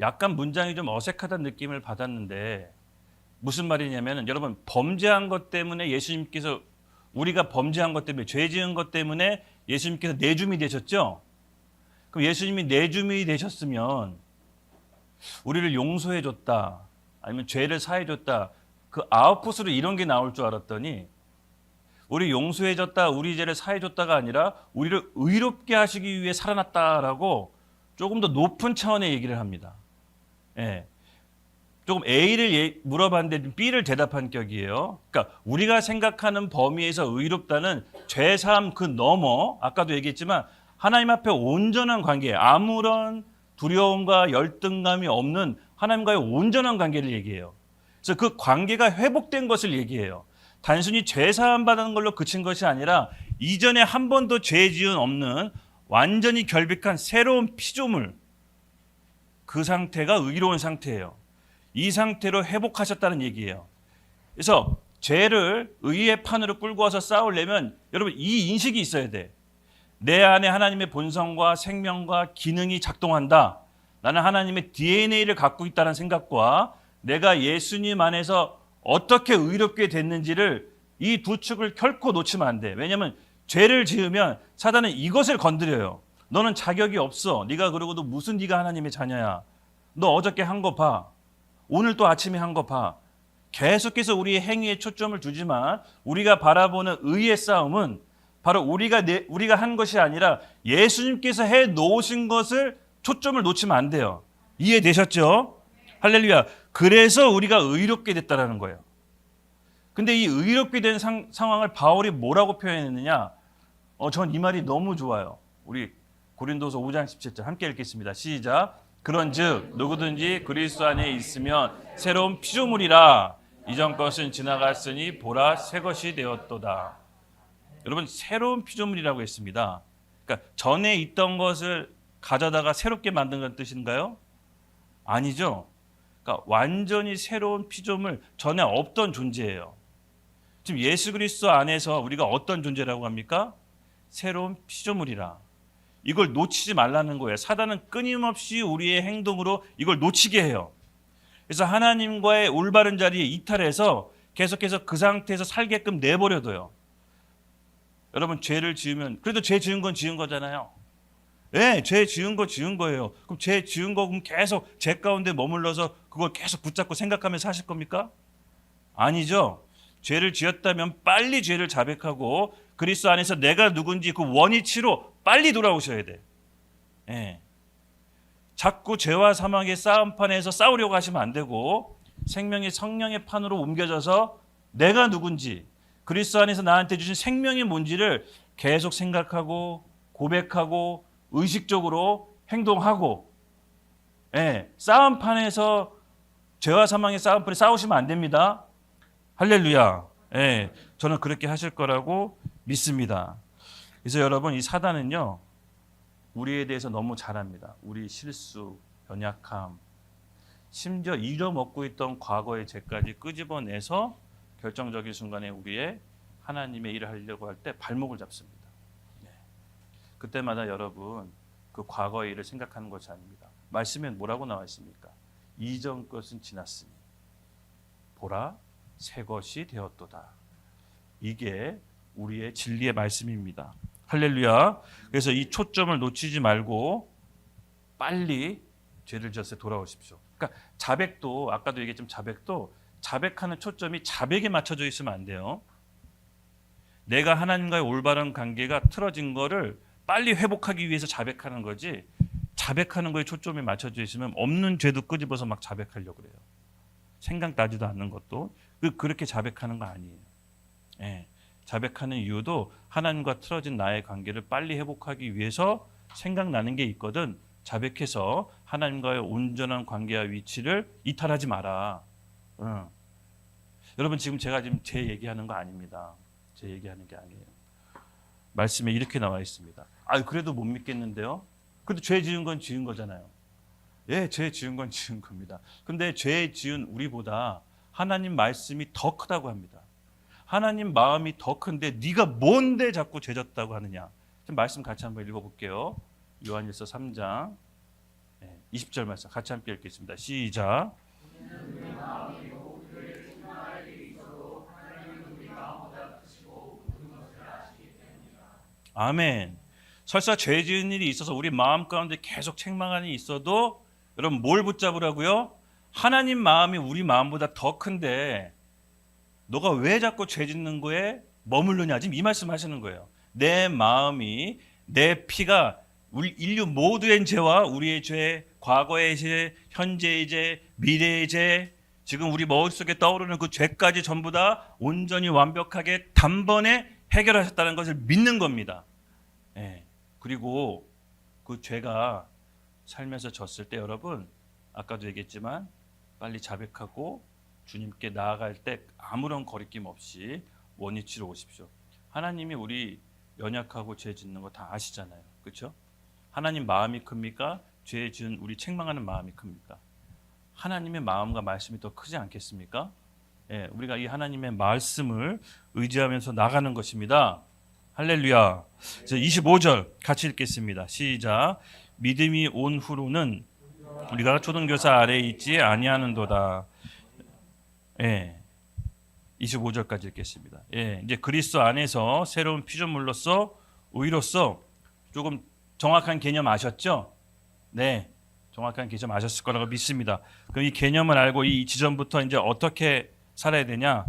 약간 문장이 좀 어색하다는 느낌을 받았는데 무슨 말이냐면 여러분 범죄한 것 때문에 예수님께서 우리가 범죄한 것 때문에 죄 지은 것 때문에 예수님께서 내줌이 되셨죠? 그럼 예수님이 내줌이 되셨으면 우리를 용서해 줬다 아니면 죄를 사해 줬다 그 아웃풋으로 이런 게 나올 줄 알았더니 우리 용서해 줬다 우리 죄를 사해 줬다가 아니라 우리를 의롭게 하시기 위해 살아났다라고 조금 더 높은 차원의 얘기를 합니다. 예. 조금 A를 물어봤는데 B를 대답한 격이에요. 그러니까 우리가 생각하는 범위에서 의롭다는 죄사함 그 너머 아까도 얘기했지만 하나님 앞에 온전한 관계 아무런 두려움과 열등감이 없는 하나님과의 온전한 관계를 얘기해요. 그래서 그 관계가 회복된 것을 얘기해요. 단순히 죄사함 받는 걸로 그친 것이 아니라 이전에 한 번도 죄 지은 없는 완전히 결백한 새로운 피조물 그 상태가 의로운 상태예요. 이 상태로 회복하셨다는 얘기예요. 그래서 죄를 의의 판으로 끌고 와서 싸우려면 여러분 이 인식이 있어야 돼. 내 안에 하나님의 본성과 생명과 기능이 작동한다. 나는 하나님의 DNA를 갖고 있다는 생각과 내가 예수님 안에서 어떻게 의롭게 됐는지를 이 두 축을 결코 놓치면 안 돼. 왜냐하면 죄를 지으면 사단은 이것을 건드려요. 너는 자격이 없어. 네가 그러고도 무슨 네가 하나님의 자녀야. 너 어저께 한 거 봐. 오늘 또 아침에 한 거 봐. 계속해서 우리의 행위에 초점을 두지만 우리가 바라보는 의의 싸움은 바로 우리가 한 것이 아니라 예수님께서 해 놓으신 것을 초점을 놓치면 안 돼요. 이해되셨죠? 할렐루야. 그래서 우리가 의롭게 됐다라는 거예요. 근데 이 의롭게 된 상황을 바울이 뭐라고 표현했느냐? 전 이 말이 너무 좋아요. 우리 고린도서 5장 17절 함께 읽겠습니다. 시작. 그런즉 누구든지 그리스도 안에 있으면 새로운 피조물이라 이전 것은 지나갔으니 보라 새 것이 되었도다. 여러분 새로운 피조물이라고 했습니다. 그러니까 전에 있던 것을 가져다가 새롭게 만든 건 뜻인가요? 아니죠. 그러니까 완전히 새로운 피조물 전에 없던 존재예요. 지금 예수 그리스도 안에서 우리가 어떤 존재라고 합니까? 새로운 피조물이라. 이걸 놓치지 말라는 거예요. 사단은 끊임없이 우리의 행동으로 이걸 놓치게 해요. 그래서 하나님과의 올바른 자리에 이탈해서 계속해서 그 상태에서 살게끔 내버려둬요. 여러분 죄를 지으면 그래도 죄 지은 건 지은 거잖아요. 네, 죄 지은 거 지은 거예요. 그럼 죄 지은 거 그럼 계속 죄 가운데 머물러서 그걸 계속 붙잡고 생각하면서 사실 겁니까? 아니죠. 죄를 지었다면 빨리 죄를 자백하고 그리스도 안에서 내가 누군지 그 원위치로 빨리 돌아오셔야 돼. 네. 자꾸 죄와 사망의 싸움판에서 싸우려고 하시면 안 되고 생명이 성령의 판으로 옮겨져서 내가 누군지 그리스도 안에서 나한테 주신 생명이 뭔지를 계속 생각하고 고백하고 의식적으로 행동하고 싸움판에서 죄와 사망의 싸움판에 싸우시면 안 됩니다. 할렐루야. 저는 그렇게 하실 거라고 믿습니다. 그래서 여러분 이 사단은요 우리에 대해서 너무 잘 압니다. 우리 실수, 연약함, 심지어 잊어먹고 있던 과거의 죄까지 끄집어내서 결정적인 순간에 우리의 하나님의 일을 하려고 할 때 발목을 잡습니다. 네. 그때마다 여러분 그 과거의 일을 생각하는 것이 아닙니다. 말씀에 뭐라고 나와 있습니까? 이전 것은 지났으니 보라 새 것이 되었도다. 이게 우리의 진리의 말씀입니다. 할렐루야. 그래서 이 초점을 놓치지 말고 빨리 죄를 지었을 때 돌아오십시오. 그러니까 자백도 아까도 얘기했지만 자백하는 초점이 자백에 맞춰져 있으면 안 돼요. 내가 하나님과의 올바른 관계가 틀어진 거를 빨리 회복하기 위해서 자백하는 거지, 자백하는 거에 초점이 맞춰져 있으면 없는 죄도 끄집어서 막 자백하려고 그래요. 생각나지도 않는 것도 그렇게 자백하는 거 아니에요. 예. 자백하는 이유도 하나님과 틀어진 나의 관계를 빨리 회복하기 위해서 생각나는 게 있거든. 자백해서 하나님과의 온전한 관계와 위치를 이탈하지 마라. 여러분 지금 제가 제 얘기하는 거 아닙니다. 제 얘기하는 게 아니에요. 말씀에 이렇게 나와 있습니다. 그래도 못 믿겠는데요. 그래도 죄 지은 건 지은 거잖아요. 예, 죄 지은 건 지은 겁니다. 근데 죄 지은 우리보다 하나님 말씀이 더 크다고 합니다. 하나님 마음이 더 큰데 네가 뭔데 자꾸 죄 졌다고 하느냐. 좀 말씀 같이 한번 읽어볼게요. 요한일서 3장 20절 말씀 같이 함께 읽겠습니다. 시작. 아멘. 설사 죄 지은 일이 있어서 우리 마음 가운데 계속 책망하는 일이 있어도 여러분 뭘 붙잡으라고요? 하나님 마음이 우리 마음보다 더 큰데 너가 왜 자꾸 죄 짓는 거에 머무르냐. 지금 이 말씀 하시는 거예요. 내 마음이, 내 피가 우리 인류 모두의 죄와 우리의 죄, 과거의 죄, 현재의 죄, 미래의 죄, 지금 우리 머릿속에 떠오르는 그 죄까지 전부 다 온전히 완벽하게 단번에 해결하셨다는 것을 믿는 겁니다. 예. 그리고 그 죄가 살면서 졌을 때 여러분 아까도 얘기했지만 빨리 자백하고 주님께 나아갈 때 아무런 거리낌 없이 원위치로 오십시오. 하나님이 우리 연약하고 죄 짓는 거 다 아시잖아요. 그렇죠? 하나님 마음이 큽니까? 죄 지은 우리 책망하는 마음이 큽니까? 하나님의 마음과 말씀이 더 크지 않겠습니까? 예, 우리가 이 하나님의 말씀을 의지하면서 나가는 것입니다. 할렐루야. 25절 같이 읽겠습니다. 시작. 믿음이 온 후로는 우리가 초등교사 아래에 있지 아니하는도다. 예. 25절까지 읽겠습니다. 예. 이제 그리스도 안에서 새로운 피조물로서 의로서 조금 정확한 개념 아셨죠? 네. 정확한 개념 아셨을 거라고 믿습니다. 그럼 이 개념을 알고 이 지점부터 이제 어떻게 살아야 되냐?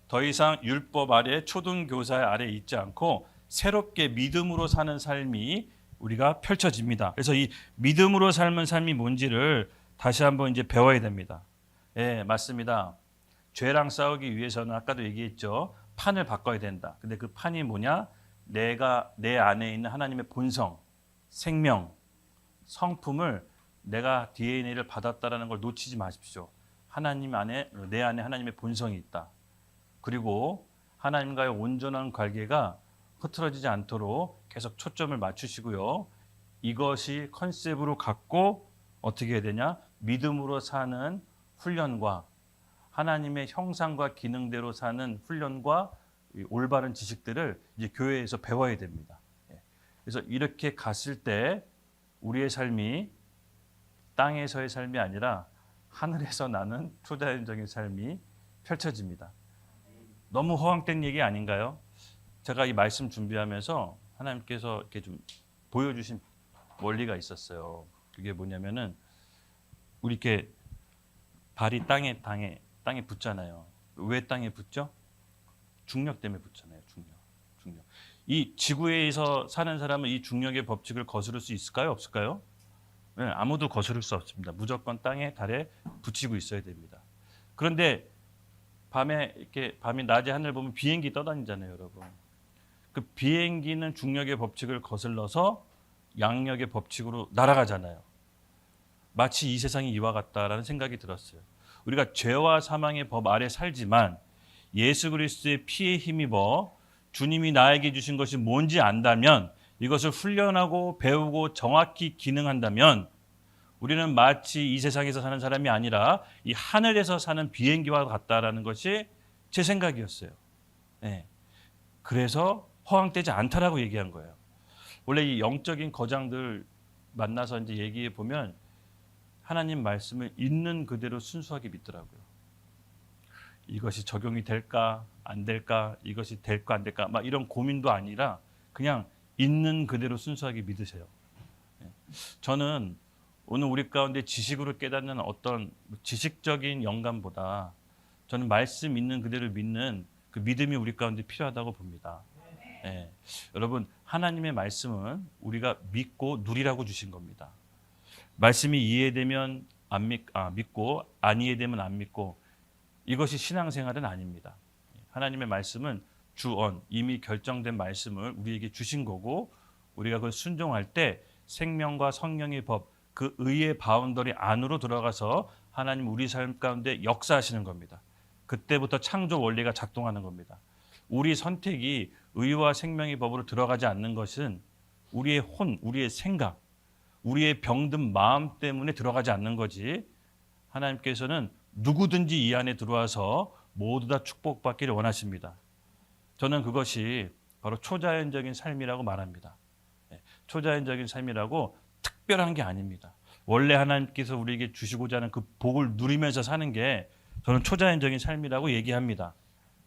더 이상 율법 아래 초등교사 아래 있지 않고 새롭게 믿음으로 사는 삶이 우리가 펼쳐집니다. 그래서 이 믿음으로 삶은 삶이 뭔지를 다시 한번 이제 배워야 됩니다. 예, 맞습니다. 죄랑 싸우기 위해서는 아까도 얘기했죠. 판을 바꿔야 된다. 근데 그 판이 뭐냐? 내가 내 안에 있는 하나님의 본성, 생명, 성품을 내가 DNA를 받았다라는 걸 놓치지 마십시오. 하나님 안에 내 안에 하나님의 본성이 있다. 그리고 하나님과의 온전한 관계가 흐트러지지 않도록 계속 초점을 맞추시고요. 이것이 컨셉으로 갖고 어떻게 해야 되냐? 믿음으로 사는 훈련과 하나님의 형상과 기능대로 사는 훈련과 올바른 지식들을 이제 교회에서 배워야 됩니다. 그래서 이렇게 갔을 때 우리의 삶이 땅에서의 삶이 아니라 하늘에서 나는 초자연적인 삶이 펼쳐집니다. 너무 허황된 얘기 아닌가요? 제가 이 말씀 준비하면서 하나님께서 이렇게 좀 보여주신 원리가 있었어요. 그게 뭐냐면은 우리 이렇게 발이 땅에 붙잖아요. 왜 땅에 붙죠? 중력 때문에 붙잖아요. 중력. 이 지구에서 사는 사람은 이 중력의 법칙을 거스를 수 있을까요? 없을까요? 네, 아무도 거스를 수 없습니다. 무조건 땅에 달에 붙이고 있어야 됩니다. 그런데 밤이 낮에 하늘 보면 비행기 떠다니잖아요, 여러분. 그 비행기는 중력의 법칙을 거슬러서 양력의 법칙으로 날아가잖아요. 마치 이 세상이 이와 같다라는 생각이 들었어요. 우리가 죄와 사망의 법 아래 살지만 예수 그리스도의 피에 힘입어 주님이 나에게 주신 것이 뭔지 안다면 이것을 훈련하고 배우고 정확히 기능한다면 우리는 마치 이 세상에서 사는 사람이 아니라 이 하늘에서 사는 비행기와 같다라는 것이 제 생각이었어요. 예. 그래서 허황되지 않다라고 얘기한 거예요. 원래 이 영적인 거장들 만나서 이제 얘기해 보면 하나님 말씀을 있는 그대로 순수하게 믿더라고요. 이것이 적용이 될까 안 될까, 이것이 될까 안 될까 막 이런 고민도 아니라 그냥 있는 그대로 순수하게 믿으세요. 저는 오늘 우리 가운데 지식으로 깨닫는 어떤 지식적인 영감보다 저는 말씀 있는 그대로 믿는 그 믿음이 우리 가운데 필요하다고 봅니다. 예. 여러분, 하나님의 말씀은 우리가 믿고 누리라고 주신 겁니다. 말씀이 이해되면 믿고 안 이해되면 안 믿고, 이것이 신앙생활은 아닙니다. 하나님의 말씀은 주언, 이미 결정된 말씀을 우리에게 주신 거고, 우리가 그걸 순종할 때 생명과 성령의 법, 그 의의 바운더리 안으로 들어가서 하나님 우리 삶 가운데 역사하시는 겁니다. 그때부터 창조 원리가 작동하는 겁니다. 우리 선택이 의와 생명의 법으로 들어가지 않는 것은 우리의 혼, 우리의 생각, 우리의 병든 마음 때문에 들어가지 않는 거지, 하나님께서는 누구든지 이 안에 들어와서 모두 다 축복받기를 원하십니다. 저는 그것이 바로 초자연적인 삶이라고 말합니다. 초자연적인 삶이라고 특별한 게 아닙니다. 원래 하나님께서 우리에게 주시고자 하는 그 복을 누리면서 사는 게 저는 초자연적인 삶이라고 얘기합니다.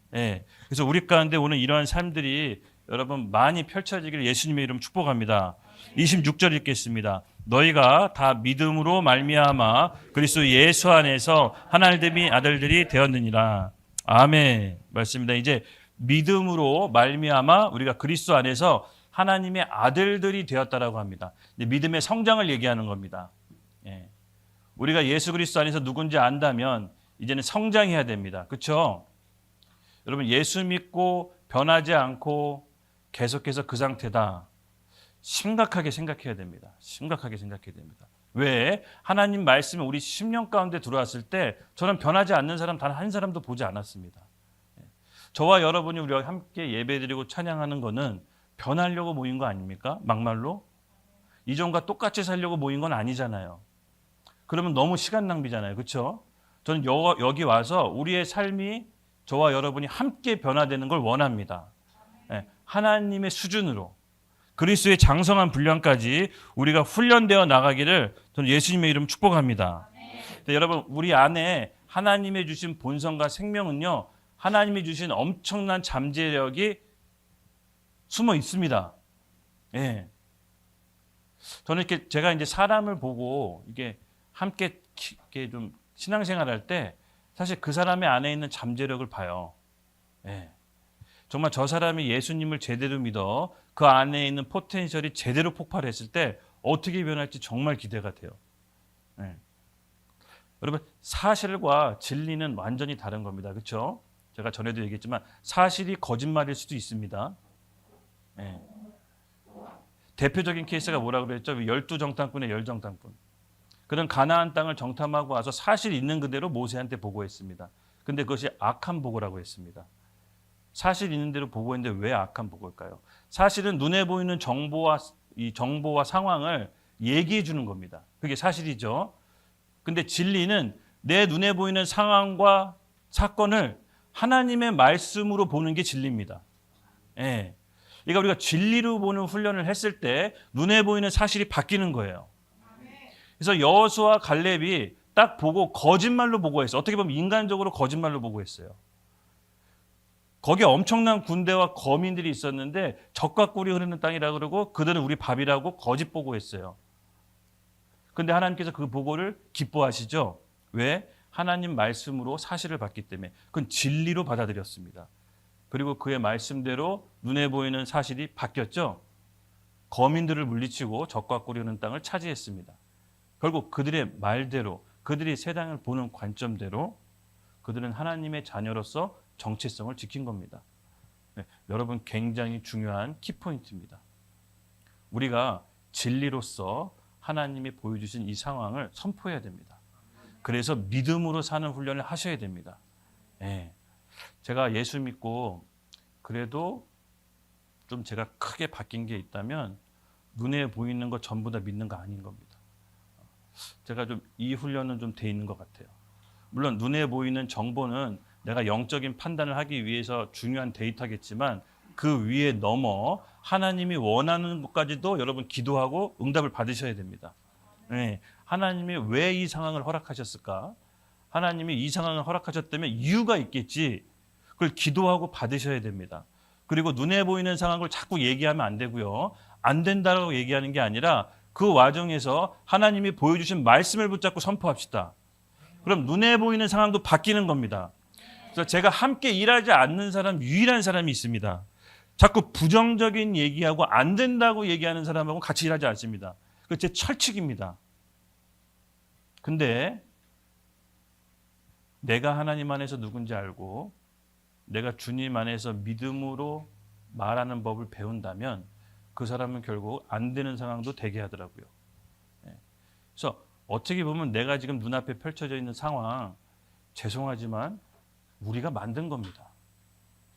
그래서 우리 가운데 오늘 이러한 삶들이 여러분 많이 펼쳐지기를 예수님의 이름 축복합니다. 26절 읽겠습니다. 너희가 다 믿음으로 말미암아 그리스도 예수 안에서 하나님의 아들들이 되었느니라. 아멘. 말씀입니다. 이제 믿음으로 말미암아 우리가 그리스도 안에서 하나님의 아들들이 되었다라고 합니다. 믿음의 성장을 얘기하는 겁니다. 우리가 예수 그리스도 안에서 누군지 안다면 이제는 성장해야 됩니다. 그렇죠? 여러분, 예수 믿고 변하지 않고 계속해서 그 상태다, 심각하게 생각해야 됩니다. 심각하게 생각해야 됩니다. 왜? 하나님 말씀이 우리 심령 가운데 들어왔을 때 저는 변하지 않는 사람 단 한 사람도 보지 않았습니다. 저와 여러분이 우리가 함께 예배드리고 찬양하는 거는 변하려고 모인 거 아닙니까? 막말로? 이전과 똑같이 살려고 모인 건 아니잖아요. 그러면 너무 시간 낭비잖아요. 그렇죠? 저는 여기 와서 우리의 삶이 저와 여러분이 함께 변화되는 걸 원합니다. 하나님의 수준으로 그리스도의 장성한 분량까지 우리가 훈련되어 나가기를 저는 예수님의 이름 축복합니다. 여러분, 우리 안에 하나님의 주신 본성과 생명은요, 하나님이 주신 엄청난 잠재력이 숨어 있습니다. 저는 이렇게 제가 이제 사람을 보고 이게 함께 이렇게 좀 신앙생활할 때 사실 그 사람의 안에 있는 잠재력을 봐요. 정말 저 사람이 예수님을 제대로 믿어 그 안에 있는 포텐셜이 제대로 폭발했을 때 어떻게 변할지 정말 기대가 돼요. 여러분, 사실과 진리는 완전히 다른 겁니다. 그렇죠? 제가 전에도 얘기했지만 사실이 거짓말일 수도 있습니다. 대표적인 케이스가 뭐라고 그랬죠? 12정탐꾼의 10정탐꾼. 그는 가나안 땅을 정탐하고 와서 사실 있는 그대로 모세한테 보고했습니다. 근데 그것이 악한 보고라고 했습니다. 사실 있는 대로 보고했는데 왜 악한 보고일까요? 사실은 눈에 보이는 정보와 상황을 얘기해 주는 겁니다. 그게 사실이죠. 근데 진리는 내 눈에 보이는 상황과 사건을 하나님의 말씀으로 보는 게 진리입니다. 그러니까 우리가 진리로 보는 훈련을 했을 때 눈에 보이는 사실이 바뀌는 거예요. 그래서 여호수아와 갈렙이 딱 보고 거짓말로 보고했어요. 어떻게 보면 인간적으로 거짓말로 보고했어요. 거기에 엄청난 군대와 거민들이 있었는데 적과 꿀이 흐르는 땅이라고 그러고 그들은 우리 밥이라고 거짓 보고했어요. 근데 하나님께서 그 보고를 기뻐하시죠. 왜? 하나님 말씀으로 사실을 봤기 때문에. 그건 진리로 받아들였습니다. 그리고 그의 말씀대로 눈에 보이는 사실이 바뀌었죠. 거민들을 물리치고 적과 꿀이 흐르는 땅을 차지했습니다. 결국 그들의 말대로, 그들이 세상을 보는 관점대로 그들은 하나님의 자녀로서 정체성을 지킨 겁니다. 여러분, 굉장히 중요한 키포인트입니다. 우리가 진리로서 하나님이 보여주신 이 상황을 선포해야 됩니다. 그래서 믿음으로 사는 훈련을 하셔야 됩니다. 제가 예수 믿고 그래도 좀 제가 크게 바뀐 게 있다면 눈에 보이는 거 전부 다 믿는 거 아닌 겁니다. 제가 좀 이 훈련은 좀 돼 있는 것 같아요. 물론 눈에 보이는 정보는 내가 영적인 판단을 하기 위해서 중요한 데이터겠지만 그 위에 넘어 하나님이 원하는 것까지도 여러분 기도하고 응답을 받으셔야 됩니다. 네, 하나님이 왜 이 상황을 허락하셨을까? 하나님이 이 상황을 허락하셨다면 이유가 있겠지. 그걸 기도하고 받으셔야 됩니다. 그리고 눈에 보이는 상황을 자꾸 얘기하면 안 되고요. 안 된다고 얘기하는 게 아니라 그 와중에서 하나님이 보여주신 말씀을 붙잡고 선포합시다. 그럼 눈에 보이는 상황도 바뀌는 겁니다. 그래서 제가 함께 일하지 않는 사람, 유일한 사람이 있습니다. 자꾸 부정적인 얘기하고 안 된다고 얘기하는 사람하고 같이 일하지 않습니다. 그게 제 철칙입니다. 근데 내가 하나님 안에서 누군지 알고 내가 주님 안에서 믿음으로 말하는 법을 배운다면 그 사람은 결국 안 되는 상황도 되게 하더라고요. 그래서 어떻게 보면 내가 지금 눈앞에 펼쳐져 있는 상황, 죄송하지만 우리가 만든 겁니다.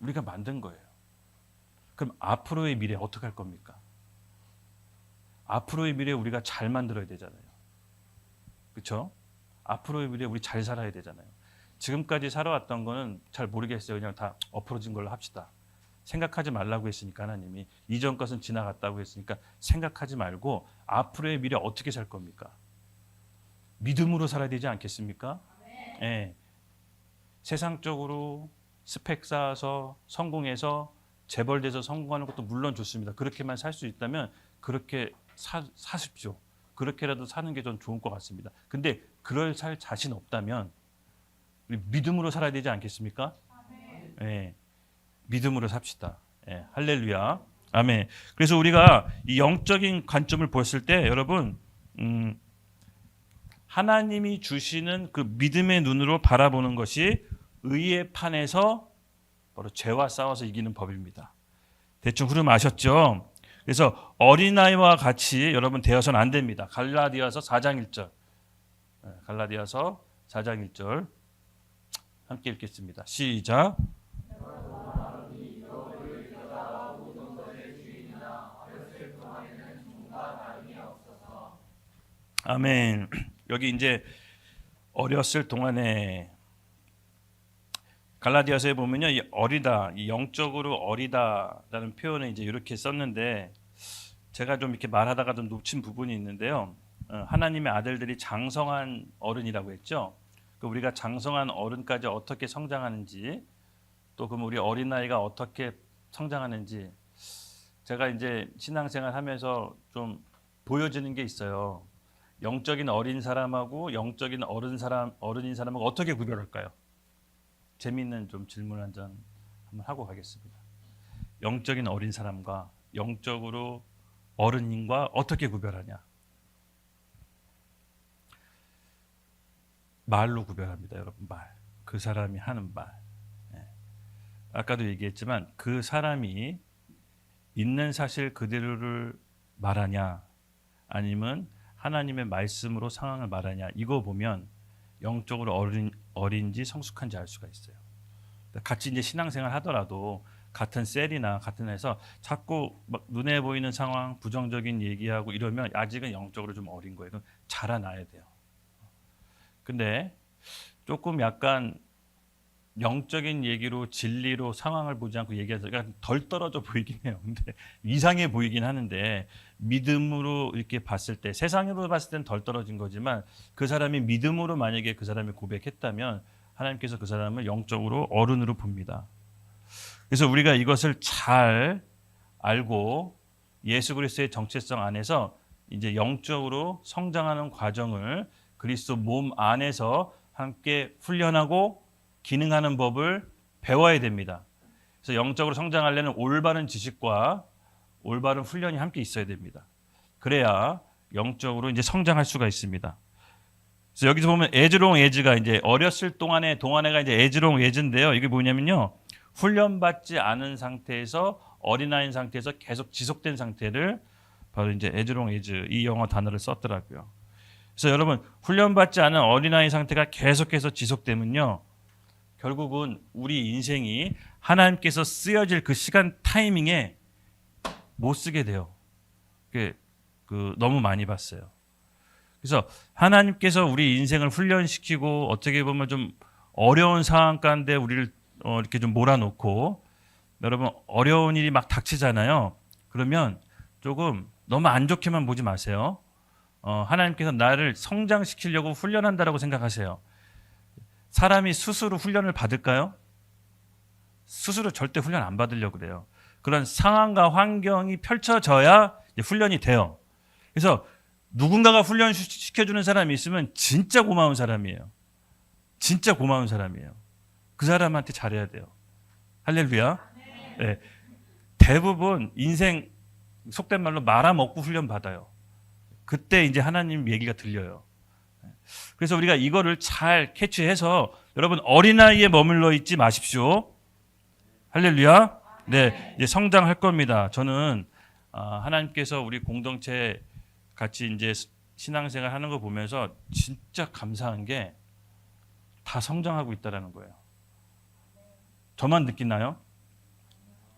우리가 만든 거예요. 그럼 앞으로의 미래 어떻게 할 겁니까? 앞으로의 미래 우리가 잘 만들어야 되잖아요. 그렇죠? 앞으로의 미래 우리 잘 살아야 되잖아요. 지금까지 살아왔던 거는 잘 모르겠어요. 그냥 다 엎어진 걸로 합시다. 생각하지 말라고 했으니까 하나님이 이전 것은 지나갔다고 했으니까 생각하지 말고 앞으로의 미래 어떻게 살 겁니까? 믿음으로 살아야 되지 않겠습니까? 네. 세상적으로 스펙 쌓아서 성공해서 재벌돼서 성공하는 것도 물론 좋습니다. 그렇게만 살 수 있다면 그렇게 사십시오. 그렇게라도 사는 게 전 좋을 것 같습니다. 근데 그럴 살 자신 없다면 우리 믿음으로 살아야 되지 않겠습니까? 네. 믿음으로 삽시다. 네. 할렐루야. 아멘. 그래서 우리가 이 영적인 관점을 보았을 때 여러분 하나님이 주시는 그 믿음의 눈으로 바라보는 것이 의의 판에서 바로 죄와 싸워서 이기는 법입니다. 대충 흐름 아셨죠? 그래서 어린아이와 같이 여러분 되어서는 안 됩니다. 갈라디아서 4장 1절. 갈라디아서 4장 1절 함께 읽겠습니다. 시작. 아멘. 여기 이제 어렸을 동안에 갈라디아서에 보면요, 이 어리다, 이 영적으로 어리다라는 표현을 이제 이렇게 썼는데 제가 좀 이렇게 말하다가 좀 놓친 부분이 있는데요. 하나님의 아들들이 장성한 어른이라고 했죠. 우리가 장성한 어른까지 어떻게 성장하는지, 또 그럼 우리 어린아이가 어떻게 성장하는지 제가 이제 신앙생활 하면서 좀 보여지는 게 있어요. 영적인 어린 사람하고 영적인 어른인 사람하고 어떻게 구별할까요? 재미있는 좀 질문 한 점 한번 하고 가겠습니다. 영적인 어린 사람과 영적으로 어른인과 어떻게 구별하냐? 말로 구별합니다, 여러분. 말. 그 사람이 하는 말. 아까도 얘기했지만 그 사람이 있는 사실 그대로를 말하냐 아니면 하나님의 말씀으로 상황을 말하냐, 이거 보면 영적으로 어린지 성숙한지 알 수가 있어요. 같이 이제 신앙생활 하더라도 같은 셀이나 같은 회에서 자꾸 막 눈에 보이는 상황, 부정적인 얘기하고 이러면 아직은 영적으로 좀 어린 거예요. 그럼 자라나야 돼요. 근데 조금 약간 영적인 얘기로 진리로 상황을 보지 않고 얘기하니까 덜 떨어져 보이긴 해요. 근데 이상해 보이긴 하는데 믿음으로 이렇게 봤을 때, 세상으로 봤을 때는 덜 떨어진 거지만 그 사람이 믿음으로 만약에 그 사람이 고백했다면 하나님께서 그 사람을 영적으로 어른으로 봅니다. 그래서 우리가 이것을 잘 알고 예수 그리스도의 정체성 안에서 이제 영적으로 성장하는 과정을 그리스도 몸 안에서 함께 훈련하고 기능하는 법을 배워야 됩니다. 그래서 영적으로 성장하려면 올바른 지식과 올바른 훈련이 함께 있어야 됩니다. 그래야 영적으로 이제 성장할 수가 있습니다. 그래서 여기서 보면 에즈롱 에즈가 이제 어렸을 동안에가 이제 에즈롱 에즈인데요. 이게 뭐냐면요, 훈련받지 않은 상태에서 어린아이인 상태에서 계속 지속된 상태를 바로 이제 에즈롱 에즈, 이 영어 단어를 썼더라고요. 그래서 여러분, 훈련받지 않은 어린아이 상태가 계속해서 지속되면요, 결국은 우리 인생이 하나님께서 쓰여질 그 시간 타이밍에 못 쓰게 돼요. 너무 많이 봤어요. 그래서 하나님께서 우리 인생을 훈련시키고 어떻게 보면 좀 어려운 상황 가운데 우리를 이렇게 좀 몰아놓고 여러분 어려운 일이 막 닥치잖아요. 그러면 조금 너무 안 좋게만 보지 마세요. 하나님께서 나를 성장시키려고 훈련한다라고 생각하세요. 사람이 스스로 훈련을 받을까요? 스스로 절대 훈련 안 받으려고 그래요. 그런 상황과 환경이 펼쳐져야 이제 훈련이 돼요. 그래서 누군가가 훈련 시켜주는 사람이 있으면 진짜 고마운 사람이에요. 진짜 고마운 사람이에요. 그 사람한테 잘해야 돼요. 할렐루야. 네. 대부분 인생 속된 말로 말아먹고 훈련 받아요. 그때 이제 하나님 얘기가 들려요. 그래서 우리가 이거를 잘 캐치해서 여러분 어린아이에 머물러 있지 마십시오. 할렐루야. 네, 이제 성장할 겁니다. 저는 하나님께서 우리 공동체 같이 이제 신앙생활 하는 거 보면서 진짜 감사한 게 다 성장하고 있다라는 거예요. 저만 느끼나요?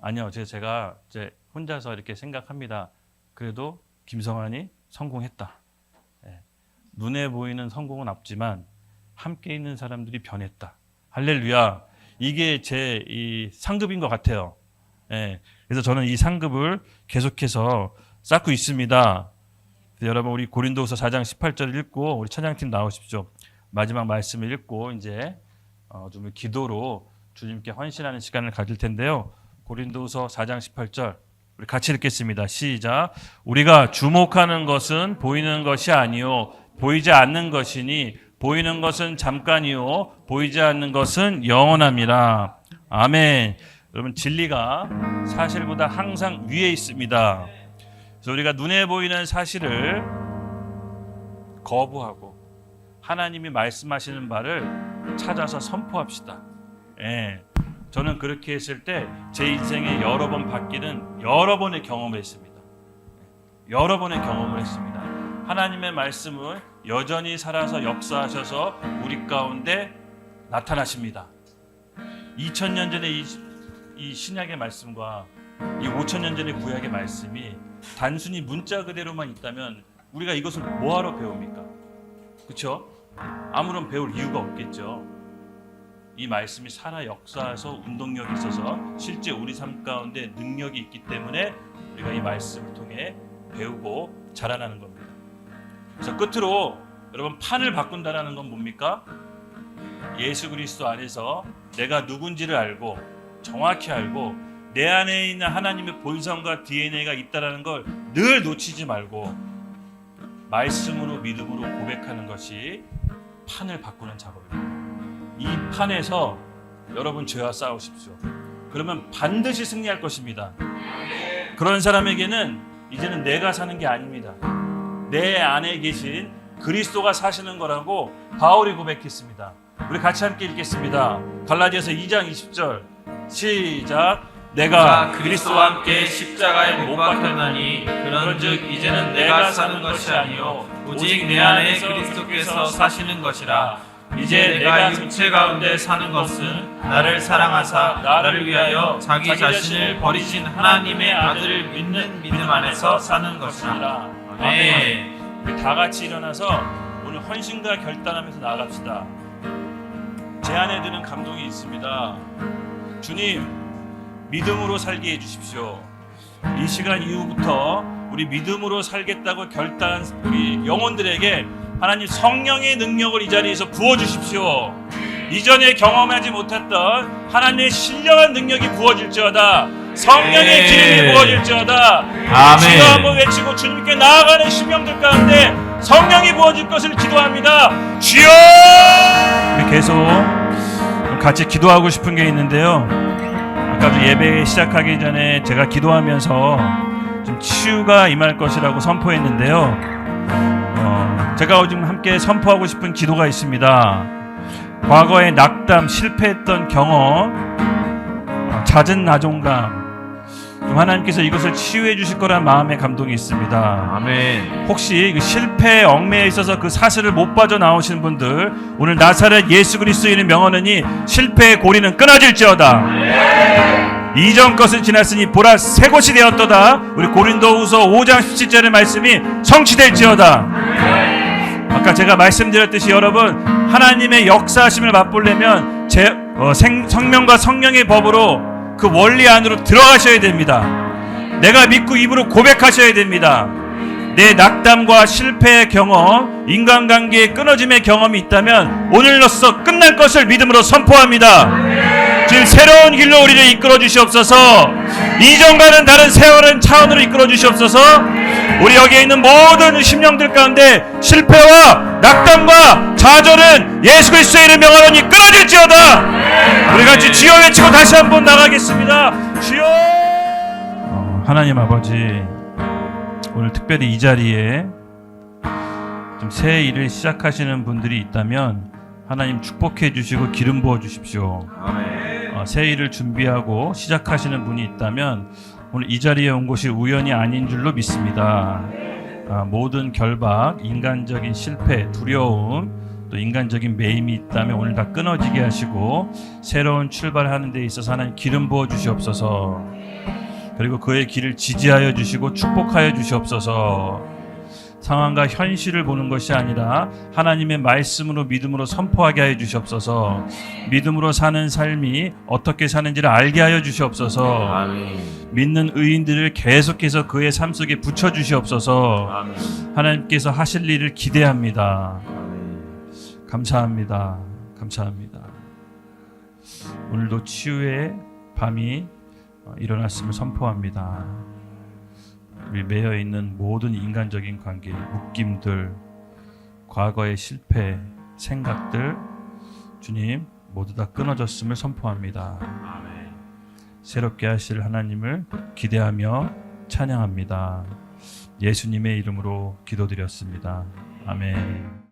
아니요, 제가 이제 혼자서 이렇게 생각합니다. 그래도 김성환이 성공했다. 네. 눈에 보이는 성공은 없지만 함께 있는 사람들이 변했다. 할렐루야. 이게 제 이 상급인 것 같아요. 네. 그래서 저는 이 상급을 계속해서 쌓고 있습니다. 여러분 우리 고린도후서 4장 18절 읽고 우리 찬양팀 나오십시오. 마지막 말씀을 읽고 이제 좀 기도로 주님께 헌신하는 시간을 가질 텐데요. 고린도후서 4장 18절 우리 같이 읽겠습니다. 시작. 우리가 주목하는 것은 보이는 것이 아니요 보이지 않는 것이니 보이는 것은 잠깐이요 보이지 않는 것은 영원함이라. 아멘. 여러분 진리가 사실보다 항상 위에 있습니다. 그래서 우리가 눈에 보이는 사실을 거부하고 하나님이 말씀하시는 바를 찾아서 선포합시다. 예. 저는 그렇게 했을 때 제 인생에 여러 번 바뀌는 여러 번의 경험을 했습니다. 여러 번의 경험을 했습니다. 하나님의 말씀을 여전히 살아서 역사하셔서 우리 가운데 나타나십니다. 2000년 전의 이 신약의 말씀과 이 5000년 전의 구약의 말씀이 단순히 문자 그대로만 있다면 우리가 이것을 뭐하러 배웁니까? 그렇죠? 아무런 배울 이유가 없겠죠. 이 말씀이 살아 역사해서 운동력이 있어서 실제 우리 삶 가운데 능력이 있기 때문에 우리가 이 말씀을 통해 배우고 자라나는 겁니다. 그래서 끝으로 여러분 판을 바꾼다는 건 뭡니까? 예수 그리스도 안에서 내가 누군지를 알고 정확히 알고 내 안에 있는 하나님의 본성과 DNA가 있다는 걸 늘 놓치지 말고 말씀으로 믿음으로 고백하는 것이 판을 바꾸는 작업입니다. 이 판에서 여러분 죄와 싸우십시오. 그러면 반드시 승리할 것입니다. 그런 사람에게는 이제는 내가 사는 게 아닙니다. 내 안에 계신 그리스도가 사시는 거라고 바울이 고백했습니다. 우리 같이 함께 읽겠습니다. 갈라디아서 2장 20절 시작. 내가 그리스도와 함께 십자가에 못 박혔나니 그런즉 이제는 내가 사는 것이 아니요 오직 내 안에 그리스도께서 사시는 것이라. 이제 내가 육체 가운데 사는 것은 나를 사랑하사 나를 위하여 자기 자신을 버리신 하나님의 아들을 믿는 믿음 안에서 사는 것이라. 아멘. 우리 다 같이 일어나서 오늘 헌신과 결단하면서 나아갑시다. 제 안에 드는 감동이 있습니다. 주님 믿음으로 살게 해주십시오. 이 시간 이후부터 우리 믿음으로 살겠다고 결단한 우리 영혼들에게 하나님 성령의 능력을 이 자리에서 부어주십시오. 이전에 경험하지 못했던 하나님의 신령한 능력이 부어질지어다. 성령의 기름이 부어질지어다. 아멘. 주여 한번 외치고 주님께 나아가는 심령들 가운데 성령이 부어질 것을 기도합니다. 주여! 우리 계속 같이 기도하고 싶은 게 있는데요. 아까도 예배 시작하기 전에 제가 기도하면서 좀 치유가 임할 것이라고 선포했는데요. 제가 지금 함께 선포하고 싶은 기도가 있습니다. 과거에 낙담, 실패했던 경험, 잦은 나종감, 하나님께서 이것을 치유해 주실 거란 마음의 감동이 있습니다. 아멘. 혹시 그 실패에 얽매여 있어서 그 사슬을 못 빠져나오신 분들, 오늘 나사렛 예수 그리스도의 명언하니 실패의 고리는 끊어질지어다. 이전 것은 지났으니 보라 새 것이 되었도다. 우리 고린도후서 5장 17절의 말씀이 성취될지어다. 아까 제가 말씀드렸듯이 여러분 하나님의 역사하심을 맛보려면 성령과 성령의 법으로 그 원리 안으로 들어가셔야 됩니다. 내가 믿고 입으로 고백하셔야 됩니다. 내 낙담과 실패의 경험, 인간관계의 끊어짐의 경험이 있다면 오늘로써 끝날 것을 믿음으로 선포합니다. 지금 새로운 길로 우리를 이끌어 주시옵소서. 이전과는 다른 새로운 차원으로 이끌어 주시옵소서. 우리 여기에 있는 모든 심령들 가운데 실패와 낙담과 좌절은 예수 그리스도의 이름 명하노니 끊어질지어다. 우리 같이 주여 외치고 다시 한번 나가겠습니다. 주여. 하나님 아버지, 오늘 특별히 이 자리에 좀 새 일을 시작하시는 분들이 있다면 하나님 축복해 주시고 기름 부어 주십시오. 새 일을 준비하고 시작하시는 분이 있다면 오늘 이 자리에 온 것이 우연이 아닌 줄로 믿습니다. 모든 결박, 인간적인 실패, 두려움, 또 인간적인 매임이 있다면 오늘 다 끊어지게 하시고 새로운 출발하는 데 있어서 하나님 기름 부어 주시옵소서. 그리고 그의 길을 지지하여 주시고 축복하여 주시옵소서. 상황과 현실을 보는 것이 아니라 하나님의 말씀으로 믿음으로 선포하게 하여 주시옵소서. 믿음으로 사는 삶이 어떻게 사는지를 알게 하여 주시옵소서. 아멘. 믿는 의인들을 계속해서 그의 삶 속에 붙여 주시옵소서. 아멘. 하나님께서 하실 일을 기대합니다. 아멘. 감사합니다. 감사합니다. 오늘도 치유의 밤이 일어났음을 선포합니다. 우리 매여 있는 모든 인간적인 관계, 묶임들, 과거의 실패, 생각들, 주님 모두 다 끊어졌음을 선포합니다. 아멘. 새롭게 하실 하나님을 기대하며 찬양합니다. 예수님의 이름으로 기도드렸습니다. 아멘.